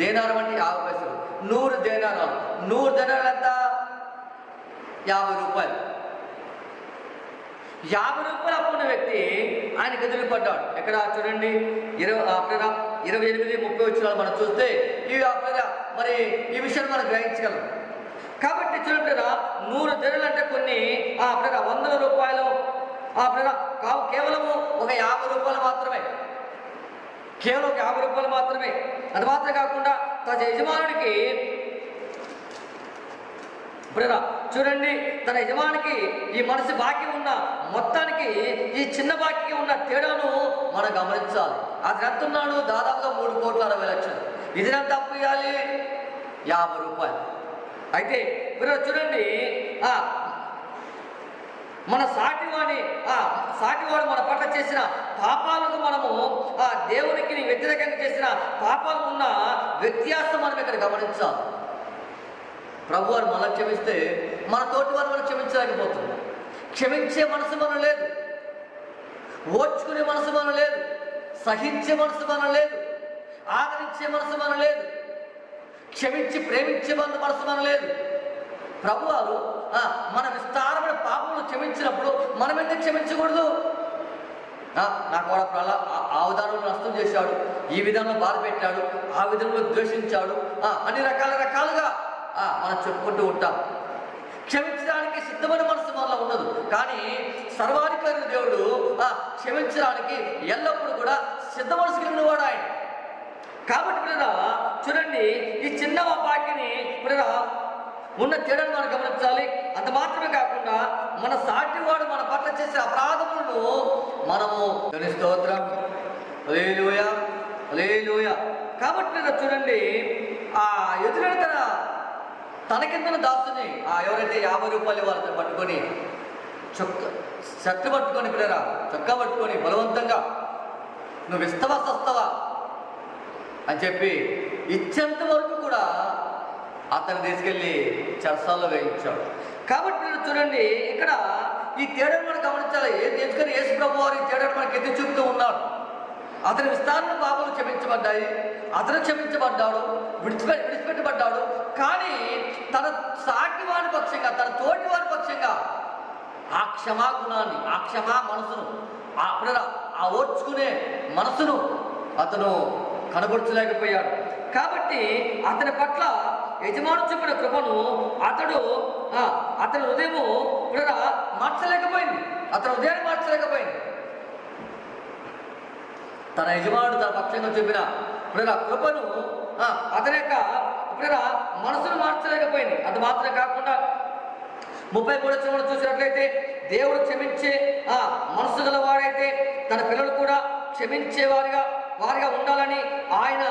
దేనారం అంటే 50 పైసలు, 100 దేనారాలు, 100 దేనారాలు ఎంత, 50 రూపాయలు. 50 రూపాయలు అప్పున్న వ్యక్తి ఆయనకు ఎదురుపడ్డాడు. ఎక్కడ చూడండి, 28-30 వచనాలు మనం చూస్తే మరి ఈ విషయాన్ని మనం గ్రహించగలం. కాబట్టి చూడండి, 100 ధరలు అంటే కొన్ని 100 రూపాయలు కావు, కేవలము ఒక 50 రూపాయలు మాత్రమే, కేవలం ఒక 50 రూపాయలు మాత్రమే. అది మాత్రమే కాకుండా తన యజమానుడికి చూడండి, తన యజమానికి ఈ మనిషి బాకీ ఉన్న మొత్తానికి ఈ చిన్న బాకీ ఉన్న తేడాను మనం గమనించాలి. అది ఎంత ఉన్నాడు, దాదాపుగా 3,60,00,000. ఇది ఎంత అప్పు ఇవ్వాలి, 50 రూపాయలు. అయితే చూడండి, మన సాటివాడు మన పట్ల చేసిన పాపాలకు మనము దేవునికి వ్యతిరేకంగా చేసిన పాపాలకు ఉన్న వ్యత్యాసం మనం ఇక్కడ గమనించాలి. ప్రభు వారు మనం క్షమిస్తే మన తోటి వారు మనం క్షమించలేకపోతుంది. క్షమించే మనసు మనం లేదు, ఓర్చుకునే మనసు మనం లేదు, సహించే మనసు మనం లేదు, ఆదరించే మనసు మనం లేదు, క్షమించి ప్రేమించే మనసు మనం లేదు. ప్రభువారు మన విస్తారమైన పాపములు క్షమించినప్పుడు మనం ఎందుకు క్షమించకూడదు? నాకు వాడు ఆ విధానంలో నష్టం చేశాడు, ఈ విధానంలో బాధ పెట్టాడు, ఆ విధంలో ద్వేషించాడు, అన్ని రకాలుగా మనం చెప్పుకుంటూ ఉంటాం. క్షమించడానికి సిద్ధమైన మనసు మనలో ఉండదు. కానీ సర్వాధికారి దేవుడు క్షమించడానికి ఎల్లప్పుడూ కూడా సిద్ధ మనసు కలిగిన వాడు ఆయన. కాబట్టి చూడండి, ఈ చిన్న బాకీని ఉన్న తేడాను మనం గమనించాలి. అంత మాత్రమే కాకుండా మన సాటివాడు మన పట్ల చేసే అపరాధములను మనము స్తోత్రం, హల్లెలూయా, హల్లెలూయా. కాబట్టి చూడండి, ఆ ఎదురైన తన కింద దాసుని ఎవరైతే 50 రూపాయలు వాళ్ళతో పట్టుకొని చక్క పట్టుకొని చొక్కా పట్టుకొని బలవంతంగా నువ్వు ఇస్తావా సస్తావా అని చెప్పి ఇచ్చేంత వరకు కూడా అతను తీసుకెళ్ళి చెరసాల్లో వేయించాడు. కాబట్టి చూడండి, ఇక్కడ ఈ తేడాను మనం గమనించాలి. ఎందుకని యేసు ప్రభు వారు ఈ తేడాను మనకి ఎత్తి చూపుతూ ఉన్నాడు. అతని విస్తారమైన పాపాలు క్షమించబడ్డాయి, అతను క్షమించబడ్డాడు, విడిచిపెట్టబడ్డాడు. కానీ తన సాటి వారి పక్షంగా, తన తోటి వారి పక్షంగా ఆ క్షమాగుణాన్ని, ఆ క్షమా మనసును, ఆ ఓర్చుకునే మనసును అతను కనబరచలేకపోయాడు. కాబట్టి అతని పట్ల యజమాను చూపిన కృపను అతని హృదయము మార్చలేకపోయింది, అతని హృదయాన్ని మార్చలేకపోయింది. తన యజమానుడు తన పక్షంగా చూపిన కృపను అతని యొక్క మనసును మార్చలేకపోయింది. అది మాత్రమే కాకుండా 33 చూసినట్లయితే, దేవుడు క్షమించే మనసు గలవాడైతే తన పిల్లలు కూడా క్షమించేవారిగా ఉండాలని ఆయన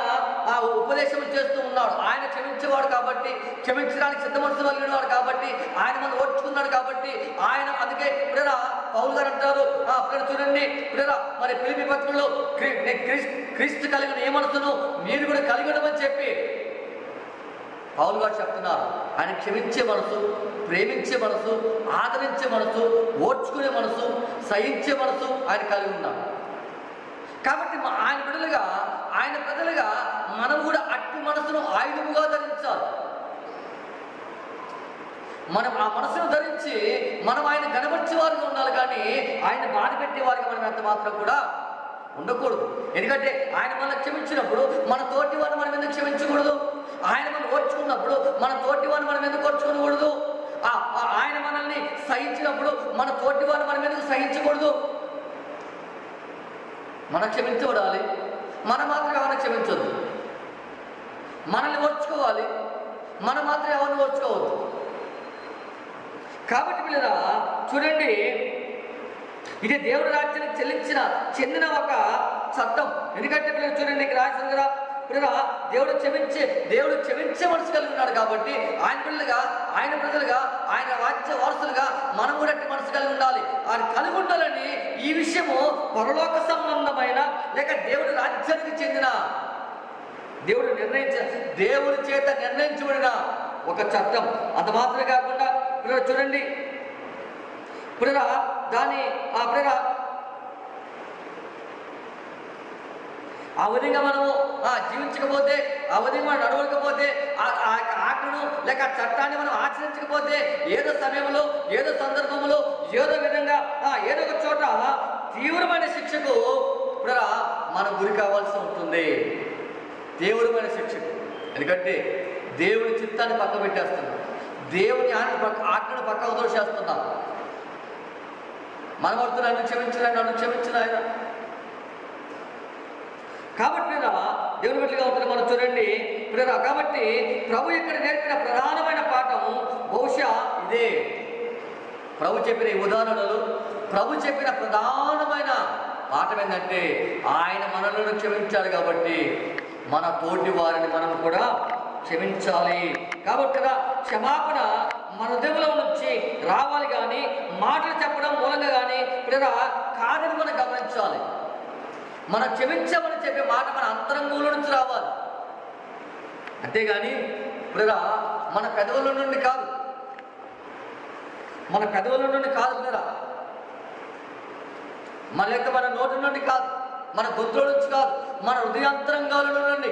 ఆ ఉపదేశం చేస్తూ ఉన్నాడు. ఆయన క్షమించేవాడు కాబట్టి, క్షమించడానికి సిద్ధ మనసు కలిగిన వాడు కాబట్టి, ఆయన మనం ఓర్చుకున్నాడు కాబట్టి ఆయన అందుకే ప్రేర పౌలు గారు అంటారు, ప్రేర చూడండి ప్రేర మరి ఫిలిప్పీ పత్రికలో క్రీస్తు కలిగిన ఏ మనసును మీరు కూడా కలిగి ఉండమని చెప్పి పౌలు గారు చెప్తున్నారు. ఆయన క్షమించే మనసు, ప్రేమించే మనసు, ఆదరించే మనసు, ఓర్చుకునే మనసు, సహించే మనసు ఆయన కలిగి ఉన్నాడు. కాబట్టి ఆయన బిడ్డలుగా, ఆయన ప్రజలుగా మనం కూడా అట్టి మనసును ఆయుధముగా ధరించాలి. మనం ఆ మనసును ధరించి మనం ఆయన గణపరిచే వారిగా ఉండాలి, కానీ ఆయన బాధ పెట్టే వారిగా మనం ఎంత మాత్రం కూడా ఉండకూడదు. ఎందుకంటే ఆయన మనల్ని క్షమించినప్పుడు మన తోటి వారిని మనం ఎందుకు క్షమించకూడదు? ఆయన మనం ఓర్చుకున్నప్పుడు మన తోటి వారిని మనం ఎందుకు ఓర్చుకోకూడదు? ఆయన మనల్ని సహించినప్పుడు మన తోటి వారిని మనం ఎందుకు సహించకూడదు? మనం క్షమించబడాలి, మనం మాత్రం ఎవరిని క్షమించవద్దు. మనల్ని ఓర్చుకోవాలి, మనం మాత్రం ఎవరిని ఓర్చుకోవద్దు. కాబట్టి పిల్లరా చూడండి, ఇది దేవుడి రాజ్యానికి చెందిన ఒక చట్టం. ఎందుకంటే పిల్లలు చూడండి, ఇక్కడ రాసింది కదా పిల్లరా, దేవుడు క్షమించే మనసు కలిగి ఉన్నాడు కాబట్టి ఆయన పిల్లలుగా, ఆయన ప్రజలుగా, ఆయన రాజ్య వారసులుగా మనం కూడా మనసు కలిగి ఉండాలి. ఆయన కలిగి ఉండాలని ఈ విషయము పరలోక సంబంధమైన లేక దేవుడి రాజ్యానికి చెందిన దేవుడి చేత నిర్ణయించబడిన ఒక చట్టం. అంత మాత్రమే కాకుండా పిల్లలు చూడండి పిల్లరా, దాని ఆ విధంగా మనము జీవించకపోతే, ఆ విధంగా మనం నడవకపోతే, ఆ ఆజ్ఞను లేక ఆ చట్టాన్ని మనం ఆచరించకపోతే ఏదో సమయంలో, ఏదో సందర్భంలో, ఏదో విధంగా ఏదో ఒక చోట తీవ్రమైన శిక్షకు మనం గురి కావాల్సి ఉంటుంది. తీవ్రమైన శిక్షకు. ఎందుకంటే దేవుని చిత్తాన్ని పక్క పెట్టేస్తున్నాం, దేవుని ఆజ్ఞను పక్క దోషేస్తున్నాం. మనం వద్దు, నన్ను క్షమించిన ఆయన. కాబట్టి దేవుని బిడ్డలుగా ఉంటుంది మనం చూడండి ప్రేర. కాబట్టి ప్రభు ఇక్కడ నేర్పిన ప్రధానమైన పాఠం బహుశా ఇదే. ప్రభు చెప్పిన ఈ ఉదాహరణలు, ప్రభు చెప్పిన ప్రధానమైన పాఠం ఏంటంటే ఆయన మనలను క్షమించాడు కాబట్టి మన తోటి వారిని మనం కూడా క్షమించాలి. కాబట్టి క్షమాపణ మన హృదయంలో నుంచి రావాలి, కానీ మాటలు చెప్పడం మూలంగా కానీ కాదని మనం గమనించాలి. మనం క్షమించామని చెప్పే మాట మన అంతరంగంలో నుంచి రావాలి, అంతేగాని మన పెదవుల నుండి కాదు, మన యొక్క మన నోటి నుండి కాదు, మన గొంతుల నుంచి కాదు, మన హృదయాంతరంగాల నుండి.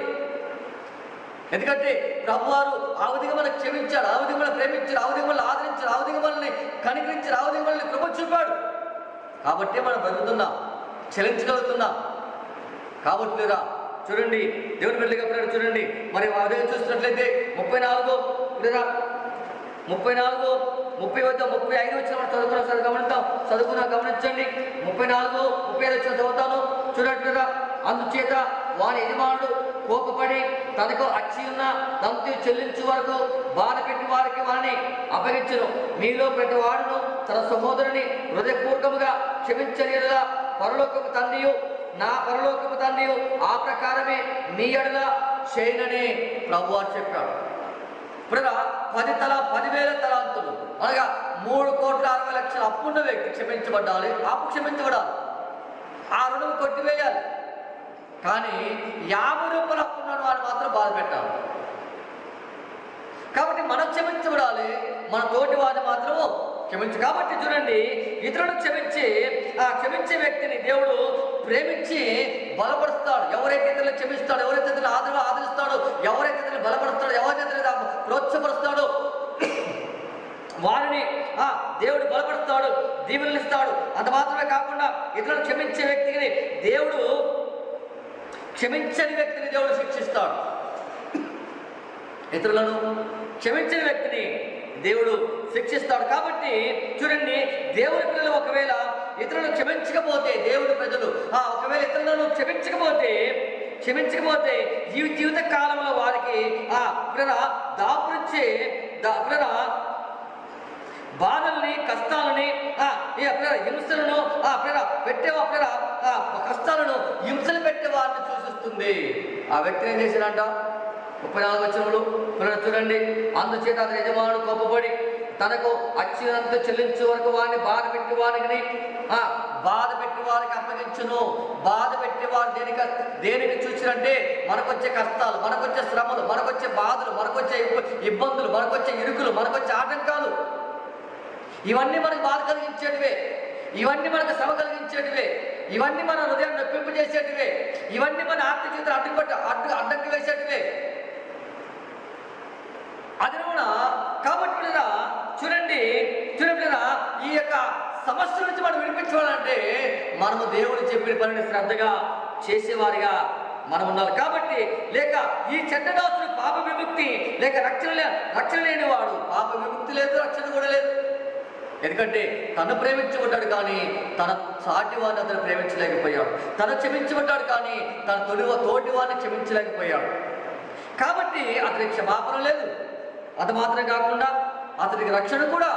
ఎందుకంటే ప్రభువారు ఆ విధంగా మనకు క్షమించాడు, ఆ విధంగా మనం ప్రేమించాడు, ఆ విధంగా మనల్ని ఆదరించాడు, ఆ విధంగా మనల్ని కనికరించాడు, ఆ విధంగా మనల్ని కృప చూపాడు. కాబట్టి మనం బతుకుతున్నాం, చెల్లించగలుగుతున్నాం. కాబట్టి చూడండి దేవుని బిడ్డలుగా చూడండి, మరి అదే చూసినట్లయితే 34, 35 వచ్చిన మనం గమనించండి. 34, 35 వచ్చిన చదువుతాను చూడండి. అందుచేత వారి యజమానుడు కోపపడి తనకు అచ్చి ఉన్న తంతు చెల్లించు వరకు బాధ పెట్టి వారికి వారిని అప్పగించును. మీలో ప్రతి వాడును తన సహోదరుని హృదయపూర్వకముగా క్షమించని యెడల నా పరలోకపు తండ్రియు ఆ ప్రకారమే మీ ఎడల చేయనని ప్రభువారు చెప్పాడు. 10,000 తలాంతులు అనగా 3,60,00,000 అప్పున్న వ్యక్తి క్షమించబడాలి, క్షమించబడాలి, ఆ రుణం కొట్టివేయాలి. కానీ 50 రూపాయలు అప్పున్న వారు మాత్రం బాధ పెట్టాలి. కాబట్టి మనం క్షమించబడాలి, మన తోటి వారిని మాత్రం క్షమించు. కాబట్టి చూడండి, ఇతరులను క్షమించే వ్యక్తిని దేవుడు ప్రేమించి బలపరుస్తాడు. ఎవరైతే ఇతరులను క్షమిస్తాడు, ఎవరైతే ఇతరులు ఆదరిస్తాడో, ఎవరైతే ఇతరులు బలపరుస్తాడో, ఎవరైతే ఇతరులు ప్రోత్సహిస్తాడో వారిని దేవుడు బలపరుస్తాడు, దీవెనలు ఇస్తాడు. అంత మాత్రమే కాకుండా ఇతరులను క్షమించే వ్యక్తిని దేవుడు, క్షమించని వ్యక్తిని దేవుడు శిక్షిస్తాడు. ఇతరులను క్షమించని వ్యక్తిని దేవుడు శిక్షిస్తాడు. కాబట్టి చూడండి, దేవుని పిల్లలు ఒకవేళ ఇతరులను క్షమించకపోతే, దేవుని ప్రజలు ఒకవేళ ఇతరులను క్షమించకపోతే జీవిత కాలంలో వారికి బాధల్ని, కష్టాలని, హింసలను పెట్టే కష్టాలను, హింసలు పెట్టే వారిని సూచిస్తుంది. ఆ వ్యక్తిని ఏం చేశాడంట? 34 వచనంలో చూడండి. అందుచేత అతని యజమానుడు కోపపడి తనకు అచ్చినంత చెల్లించే వరకు వారిని బాధ పెట్టి వారికి అప్పగించును. బాధ పెట్టి వారు దేనికి చూసినంటే మనకొచ్చే కష్టాలు, మనకొచ్చే శ్రమలు, మనకొచ్చే బాధలు, మనకొచ్చే ఇబ్బందులు, మనకొచ్చే ఇరుకులు, మనకొచ్చే ఆటంకాలు, ఇవన్నీ మనకు బాధ కలిగించేటివే, ఇవన్నీ మనకు శ్రమ కలిగించేటివే, ఇవన్నీ మన హృదయం నొప్పింపు చేసేటివే, ఇవన్నీ మన ఆత్మ జీవితం అడ్డంకి వేసేటివే. అది కాబట్టి చూడండి ఈ యొక్క సమస్య నుంచి మనం వినిపించుకోవాలంటే మనము దేవుడు చెప్పిన పనిని శ్రద్ధగా చేసేవారిగా మనం ఉండాలి. కాబట్టి లేక ఈ చెడ్డదాసుడు పాప విముక్తి లేక రక్షణ లేనివాడు, పాప విముక్తి లేదు, రక్షణ కూడా లేదు. ఎందుకంటే తను ప్రేమించబడ్డాడు కానీ తన సాటి వారిని అతను ప్రేమించలేకపోయాడు. తను క్షమించబడ్డాడు కానీ తన తోటి వారిని క్షమించలేకపోయాడు. కాబట్టి అతనికి క్షమాపణ లేదు. అది మాత్రం కాకుండా అతనికి రక్షణ కూడా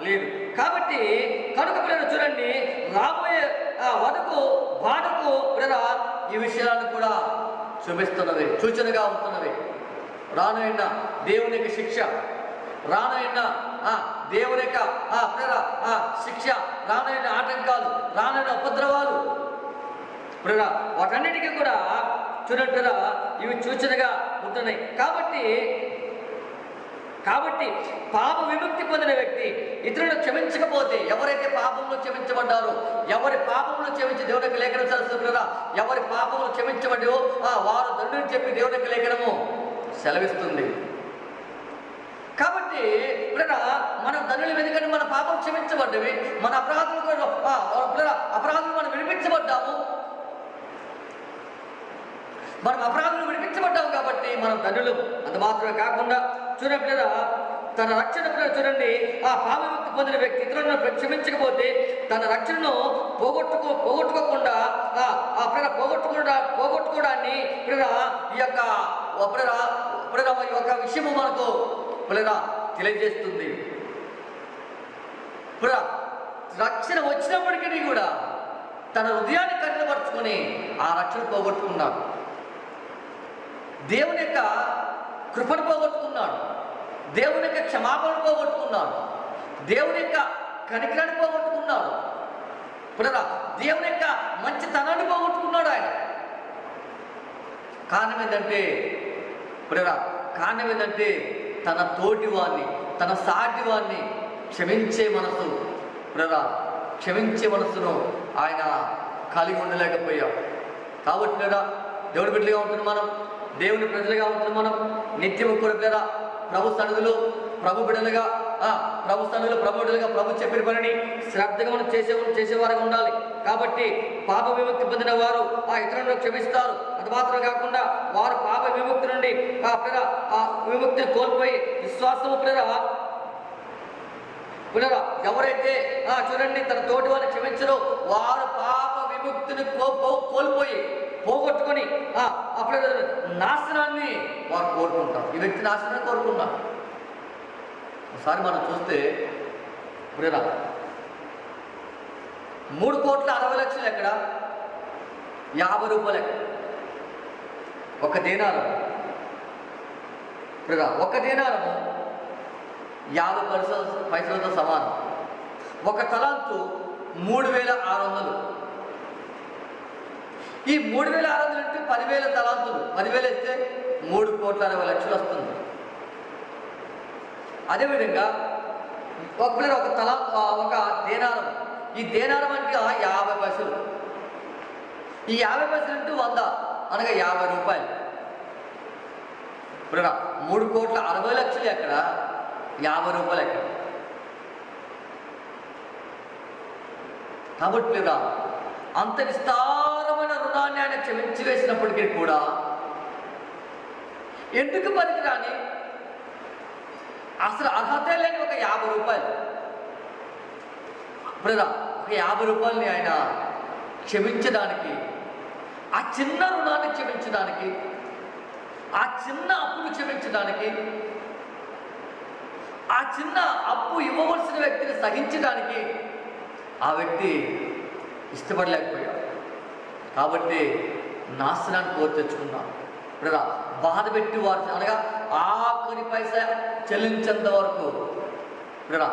లేదు. కాబట్టి కనుక పిల్లలు చూడండి, రాబోయే వదకు బాధకు ఈ విషయాలను కూడా చూపిస్తున్నవి, సూచనగా ఉంటున్నవి. రానున్న దేవుని యొక్క శిక్ష, రానున్న దేవుని యొక్క శిక్ష, రానున్న ఆటంకాలు, రానున్న ఉపద్రవాలు, వాటన్నిటికీ కూడా చూడండి ఇవి సూచనగా ఉంటున్నాయి. కాబట్టి పాప విముక్తి పొందిన వ్యక్తి ఇతరులను క్షమించకపోతే, ఎవరైతే పాపంలో క్షమించబడ్డారో, ఎవరి పాపంలో క్షమించి దేవునికి లేఖనం చదువుతున్నారా, ఎవరి పాపంలో క్షమించబడ్డో వారు దండుని చెప్పి దేవునికి లేఖనము సెలవిస్తుంది. కాబట్టి మనం దండులు ఎందుకంటే మన పాపం క్షమించబడ్డవి, మన అపరాధులు మనం విడిపించబడ్డాము, మనం అపరాధులు విడిపించబడ్డాము కాబట్టి మనం ధన్యులు. అంత మాత్రమే కాకుండా చూడండి తన రక్షణ చూడండి, ఆ పాప విముక్తి పొందిన వ్యక్తి ఇతరులను క్షమించకపోతే తన రక్షణను పోగొట్టుకోకుండా పోగొట్టుకోవడాన్ని ఈ యొక్క విషయము మనకు తెలియజేస్తుంది. రక్షణ వచ్చినప్పటికీ కూడా తన హృదయాన్ని కఠినపరుచుకొని ఆ రక్షణ పోగొట్టుకున్నాడు. దేవుని యొక్క కృపను పోగొట్టుకున్నాడు, దేవుని యొక్క క్షమాపణ పోగొట్టుకున్నాడు, దేవుని యొక్క కనికరాన్ని పోగొట్టుకున్నాడు, దేవుని యొక్క మంచితనాన్ని పోగొట్టుకున్నాడు ఆయన. కారణం ఏంటంటే తన తోటి వారిని, తన సాటి వారిని క్షమించే మనసును ఆయన కలిగి ఉండలేకపోయాడు. కాబట్టి దేవుడి బిడ్డలుగా ఉంటుంది మనం, దేవుని ప్రజలుగా ఉంటుంది మనం, నిత్యము కూడా ప్రభు సన్నిధిలో ప్రభు బిడ్డలుగా ప్రభు చెప్పిన పనిని శ్రద్ధగా మనం చేసేవారుగా ఉండాలి. కాబట్టి పాప విముక్తి పొందిన వారు ఇతరులను క్షమిస్తారు. అది మాత్రం కాకుండా వారు పాప విముక్తి నుండి విముక్తిని కోల్పోయి విశ్వాసము ఎవరైతే చూడండి తన తోటి వారిని క్షమించరో వారు పాప విముక్తిని కోల్పోయి పోగొట్టుకొని అప్పుడు నాశనాన్ని వారు కోరుకుంటారు. ఈ వ్యక్తి నాశనాన్ని కోరుకున్నారు. ఒకసారి మనం చూస్తే 3,60,00,000 ఎక్కడ, 50 రూపాయలు ఎక్కడ, ఒక దేనారం, ఒక దేనారము 50 పైసలతో సమానం. ఒక తలాంతు 3,600. ఈ 3,600 అంటే 10,000 తలాంతులు, 10,000 ఇస్తే 3,60,00,000 వస్తుంది. అదేవిధంగా ఒక దేనారం, ఈ దేనారం అంటే 50 పైసలు. ఈ 50 పైసలు అంటే 100 అనగా 50 రూపాయలు. 3,60,00,000 ఎక్కడ, 50 రూపాయలు ఎక్కడ? కాబట్టి అంత విస్తారమైన రుణాన్ని ఆయన క్షమించి వేసినప్పటికీ కూడా ఎందుకు పనికిరాని, అసలు అర్హత లేని ఒక 50 రూపాయలు, ఒక 50 రూపాయలని ఆయన క్షమించడానికి, ఆ చిన్న రుణాన్ని క్షమించడానికి, ఆ చిన్న అప్పును క్షమించడానికి ఆ చిన్న అప్పు ఇవ్వవలసిన వ్యక్తిని సహించడానికి ఆ వ్యక్తి ఇష్టపడలేకపోయాడు. కాబట్టి నాశనాన్ని కోరి తెచ్చుకున్నాడు. ఇప్పుడు బాధ పెట్టి వారు అనగా ఆఖరి పైసా చెల్లించేంత వరకు, ఇప్పుడు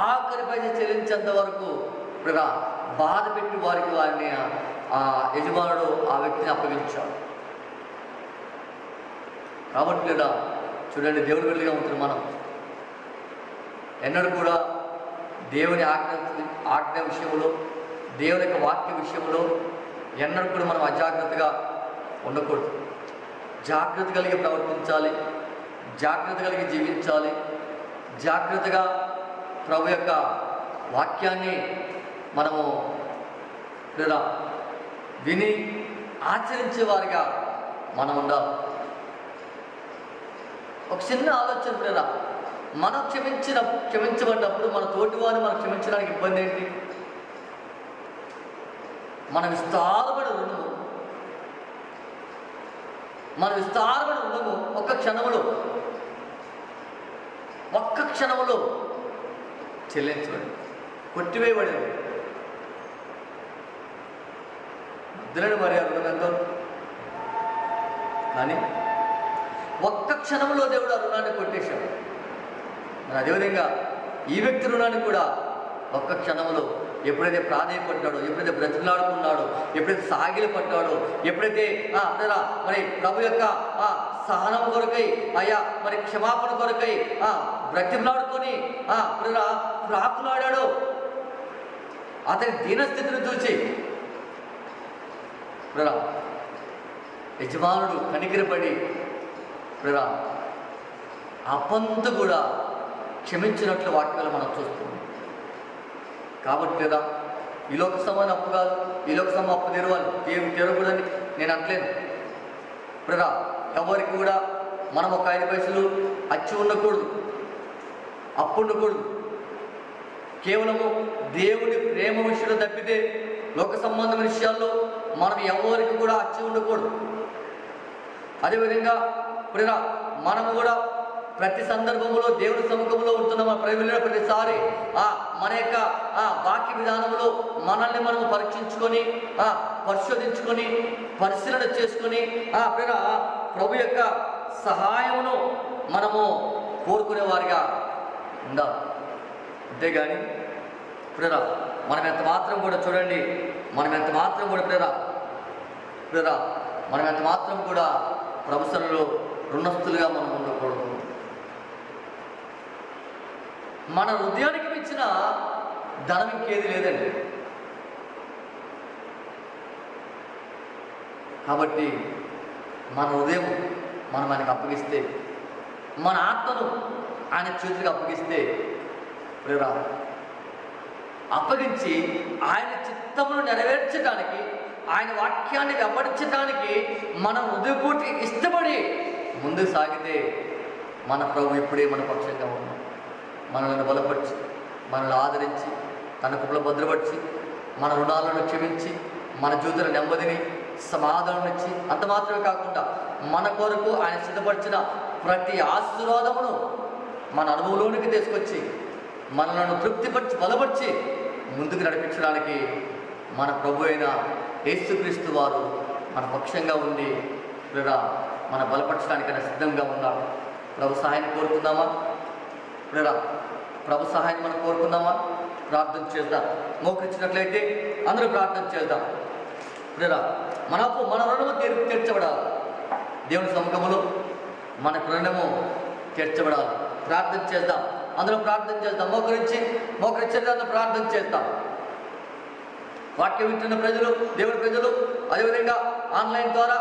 ఆఖరి పైసా చెల్లించేంత వరకు ఇప్పుడు బాధ పెట్టి వారిని ఆ యజమానుడు ఆ వ్యక్తిని అప్పగించాడు. కాబట్టి లేదా చూడండి, దేవుడి బిడ్డలుగా ఉంటుంది మనం ఎన్నడూ కూడా దేవుని ఆజ్ఞ విషయంలో, దేవుని యొక్క వాక్య విషయంలో ఎన్నడూ కూడా మనం అజాగ్రత్తగా ఉండకూడదు. జాగ్రత్త కలిగి ప్రవర్తించాలి, జాగ్రత్త కలిగి జీవించాలి, జాగ్రత్తగా ప్రభు యొక్క వాక్యాన్ని మనము లేదా విని ఆచరించే వారిగా మనం ఉండాలి. ఒక చిన్న ఆలోచన లేదా, మనం క్షమించబడినప్పుడు మన తోటి వారిని మనం క్షమించడానికి ఇబ్బంది ఏంటి? మన విస్తారమైన రుణము ఒక్క క్షణములో చెల్లించబడి కొట్టివేయబడింది. మధ్యలో మరి ఆ రుణం ఎంతో, కానీ ఒక్క క్షణంలో దేవుడు ఆ రుణాన్ని కొట్టేశాడు. మరి అదేవిధంగా ఈ వ్యక్తి రుణాన్ని కూడా ఒక్క క్షణంలో ఎప్పుడైతే ప్రాధేయపడ్డాడో, ఎప్పుడైతే బ్రతిమలాడుకున్నాడో, ఎప్పుడైతే సాగిలి పడ్డాడో, ఎప్పుడైతే మరి ప్రభు యొక్క సహనం కొరకై మరి క్షమాపణ కొరకై బ్రతిమలాడుకొని ప్రాకులాడాడో, అతని దీనస్థితిని చూసి యజమానుడు కనికరపడి అప్పంతా కూడా క్షమించినట్లు వాక్యాలు మనం చూస్తున్నాం. కాబట్టి లేదా ఈ లోక సమాన అప్పు కాదు, ఈ లోక సమ అప్పు తెరవాలి, ఏమి తెరవకూడదని నేను అనట్లేదు. ఇప్పుడు ఎవరికి కూడా మనం ఒక 5 పైసలు అచ్చి ఉండకూడదు, అప్పు ఉండకూడదు. కేవలము దేవుని ప్రేమ విషయంలో తప్పితే లోక సంబంధమైన విషయాల్లో మనం ఎవరికి కూడా అచ్చి ఉండకూడదు. అదేవిధంగా ఇప్పుడు మనము కూడా ప్రతి సందర్భంలో దేవుని సముఖంలో ఉంటున్న ప్రజలు ప్రతిసారి మన యొక్క వాక్య విధానంలో మనల్ని మనము పరీక్షించుకొని పరిశోధించుకొని పరిశీలన చేసుకొని ప్రభు యొక్క సహాయమును మనము కోరుకునే వారిగా ఉండాలి. అంతేగాని ఇప్పుడు మనం ఎంత మాత్రం కూడా చూడండి, మనం ఎంత మాత్రం కూడా ప్రభుత్వంలో రుణస్తులుగా మనం ఉండకూడదు. మన హృదయానికి మించిన ధనం ఇంకేది లేదండి. కాబట్టి మన హృదయం మనం ఆయనకు అప్పగిస్తే, మన ఆత్మను ఆయన చేతులకు అప్పగిస్తే, అప్పగించి ఆయన చిత్తమును నెరవేర్చడానికి, ఆయన వాక్యాన్ని వెంబడించడానికి మన హృదయపూర్తి ఇష్టపడి ముందుకు సాగితే మన ప్రభు ఇప్పుడే మన పక్షంగా ఉన్నాం. మనల్ని బలపరిచి, మనల్ని ఆదరించి, తన కృపలో భద్రపరిచి, మన రుణాలను క్షమించి, మన జీవితంలో నెమ్మదిని సమాధానం ఇచ్చి, అంత మాత్రమే కాకుండా మన కొరకు ఆయన సిద్ధపరిచిన ప్రతి ఆశీర్వాదమును మన అనుభవంలోనికి తీసుకొచ్చి మనలను తృప్తిపరిచి బలపరిచి ముందుకు నడిపించడానికి మన ప్రభు అయిన యేసుక్రీస్తు వారు మన పక్షంగా ఉండి మన బలపరచడానికైనా సిద్ధంగా ఉన్నాడు. ప్రభు సహాయాన్ని కోరుకుందామా? ప్రభు సహాయాన్ని మనం కోరుకుందామా? ప్రార్థన చేద్దాం. మోకరించినట్లయితే అందరూ ప్రార్థన చేద్దాం. మన రుణము తీర్చబడాలి. దేవుని సముఖములో మన రుణము తీర్చబడాలి. ప్రార్థన చేద్దాం. అందరూ ప్రార్థన చేద్దాం. మోకరించి అందరూ ప్రార్థన చేద్దాం. వాక్యం వింటున్న ప్రజలు, దేవుని ప్రజలు, అదేవిధంగా ఆన్లైన్ ద్వారా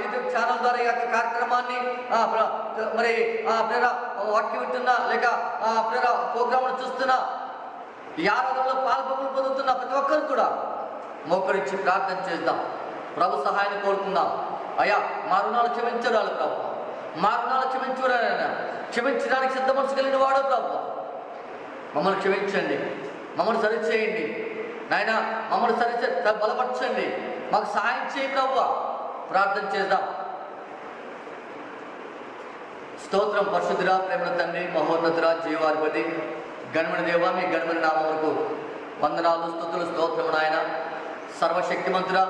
యూట్యూబ్ ఛానల్ ద్వారా ఈ యొక్క కార్యక్రమాన్ని మరి వాక్యం వింటున్నా లేక ప్రోగ్రాంలు చూస్తున్నా, ఈ ఆరాధనలో పాల్గొని పొందుతున్న ప్రతి ఒక్కరు కూడా మోకరించి ప్రార్థన చేద్దాం. ప్రభు సహాయాన్ని కోరుకుందాం. అయ్యా, మా రుణాలు క్షమించడాలి ప్రభు, మా రుణాలు క్షమించుడాలైనా క్షమించడానికి సిద్ధ మనసు కలిగిన వాడు ప్రభు. మమ్మల్ని క్షమించండి, మమ్మల్ని సరిచేయండి నాయన, మమ్మల్ని బలపరచండి, మాకు సహాయం చేయి ప్రభు. ప్రార్థన చేద్దాం. స్తోత్రం పరిశుద్ధుడా, ప్రేమల తండ్రి, మహోన్నతుడా, జీవాధిపతి, గణమణ దేవ, మీ గణమణ నామములకు వందనాలు, స్తుతులు, స్తోత్రము నాయన. సర్వశక్తిమంతుడా,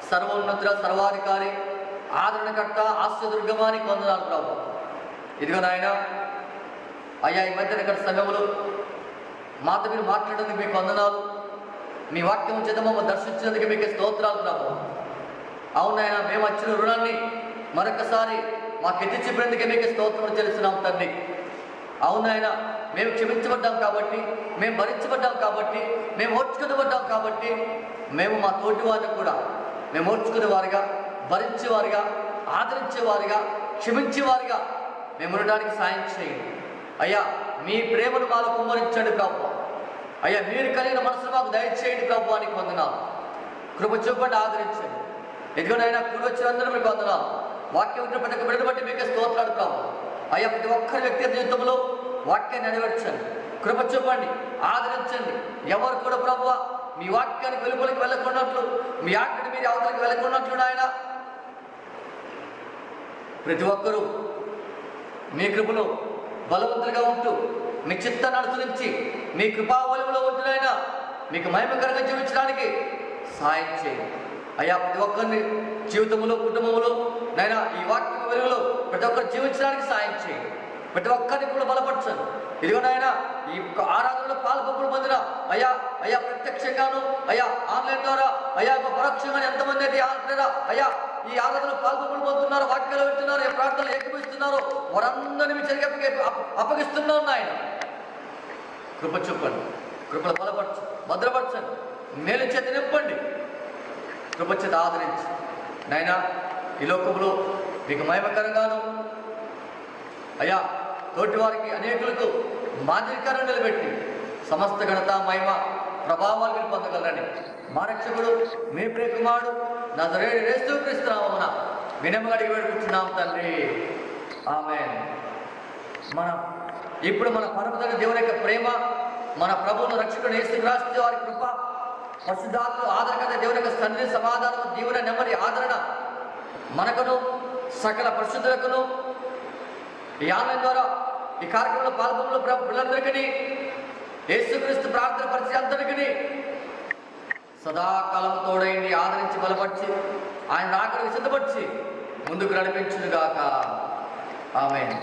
సర్వోన్నతుడా, సర్వాధికారి, ఆదరణకర్త, ఆశ్రదుర్గమానికి వందనాలు ప్రభు. ఇదిగో నాయన అయ్యా, ఈ మధ్యన గత సమయంలో మాతో మీరు మాట్లాడేందుకు మీకు వందనాలు. మీ వాక్యం చేత మమ్మల్ని దర్శించినందుకు మీకు స్తోత్రాలు ప్రభు. అవునాయన, మేము వచ్చిన రుణాన్ని మరొకసారి మాకు ఎత్తి చెప్పినందుకే మీకు స్తోత్రం చెల్లిస్తున్నాం తండ్రి. అవునాయన, మేము క్షమించబడ్డాం కాబట్టి, మేము భరించబడ్డాం కాబట్టి, మేము ఓర్చుకునేబడ్డాం కాబట్టి, మేము మా తోటి వారిని కూడా మేము ఓర్చుకునేవారిగా, భరించేవారిగా, ఆదరించేవారిగా, క్షమించేవారిగా మేము ఉండడానికి సాయం చేయండి అయ్యా. మీ ప్రేమను మాలో కుమ్మరించండి ప్రభు. అయ్యా, మీరు కలిగిన మనసును మాకు దయచేయండి ప్రభు అని వందనాలు. కృప చూపండి, ఆదరించండి. ఎదుగునైనా కూడి వచ్చిన అందరూ మీకు వందనాలు. వాక్యం ప్రతి ఒక్క బిడ్డను బట్టి మీకే స్తోత్రాలు ప్రభు. అయ్యా, ప్రతి ఒక్కరి వ్యక్తిగత జీవితంలో వాక్యాన్ని నెరవేర్చండి, కృప చూపండి, ఆదరించండి. ఎవరు కూడా ప్రభువా మీ వాక్యానికి వెలుపలికి వెళ్ళకున్నట్లు, మీ ఆజ్ఞని మీరు అవతలకి వెళ్ళకున్నట్లు నాయన ప్రతి ఒక్కరూ మీ కృపలో బలవంతులుగా ఉంటూ, మీ చిత్తాన్ని అనుసరించి, మీ కృపావలంలో ఉంటున్నాయినా మీకు మహిమకరంగా జీవించడానికి సాయం చేయండి అయ్యా. ప్రతి ఒక్కరిని జీవితంలో, కుటుంబంలో నైనా ఈ వాక్యం వెలుగులో ప్రతి ఒక్కరు జీవించడానికి సాయం చేయండి. ప్రతి ఒక్కరిని కూడా బలపరచండి. ఇదిగో నాయన, ఈ ఆరాధనలో పాల్పొంపులు పొందిన అయ్యా అయ్యా ప్రత్యక్షంగాను, అయ్యా ఆన్లైన్ ద్వారా, అయ్యా పరోక్షంగా ఎంతమంది అయితే అయ్యా ఈ ఆరాధనలో పాల్పొంపులు పొందుతున్నారు, వాక్యాలు పెడుతున్నారు, ఏ ప్రార్థనలు ఏకీపిస్తున్నారో వారందరినీ మీ చర్యకి అప్పగిస్తున్నాను నాయన. కృప చూపండి, కృపలు బలపరచు, భద్రపరచండి, మేలు చేత నింపండి, కృప చేత ఆదరించి నాయన ఈ లోకంలో మీకు మహిమకరంగాను అయ్యా తోటి వారికి అనేకులకు మాదిరికరం నిలబెట్టి సమస్త ఘనత, మహిమ, ప్రభావాలు మీరు పొందగలరని మా రక్షకుడు, మీ ప్రియకుమారుడు నజరేయుడైన యేసుక్రీస్తు నామమున వినమ్రంగా అడిగి వేడుకుంటున్నాం తండ్రి, ఆమేన్. ఇప్పుడు మన పరమతండ్రి దేవుని యొక్క ప్రేమ, మన ప్రభువును రక్షకుడు యేసుక్రీస్తు వారి కృప, పరిశుద్ధాత్మ ఆదరణకర్త దేవుని యొక్క తండ్రి సమాధానం, దీవెన, నెమ్మది, ఆదరణ మనకును సకల పరిశుద్ధులకును ఈ ఆన్లైన్ ద్వారా ఈ కార్యక్రమంలో పాల్గొన్న పిల్లలందరికీ, యేసుక్రీస్తు ప్రార్థన పరిచయం అందరికీ సదాకాలం తోడైంది, ఆదరించి బలపరిచి ఆయన రాకడకు సిద్ధపరిచి ముందుకు నడిపించునుగాక. ఆమేన్.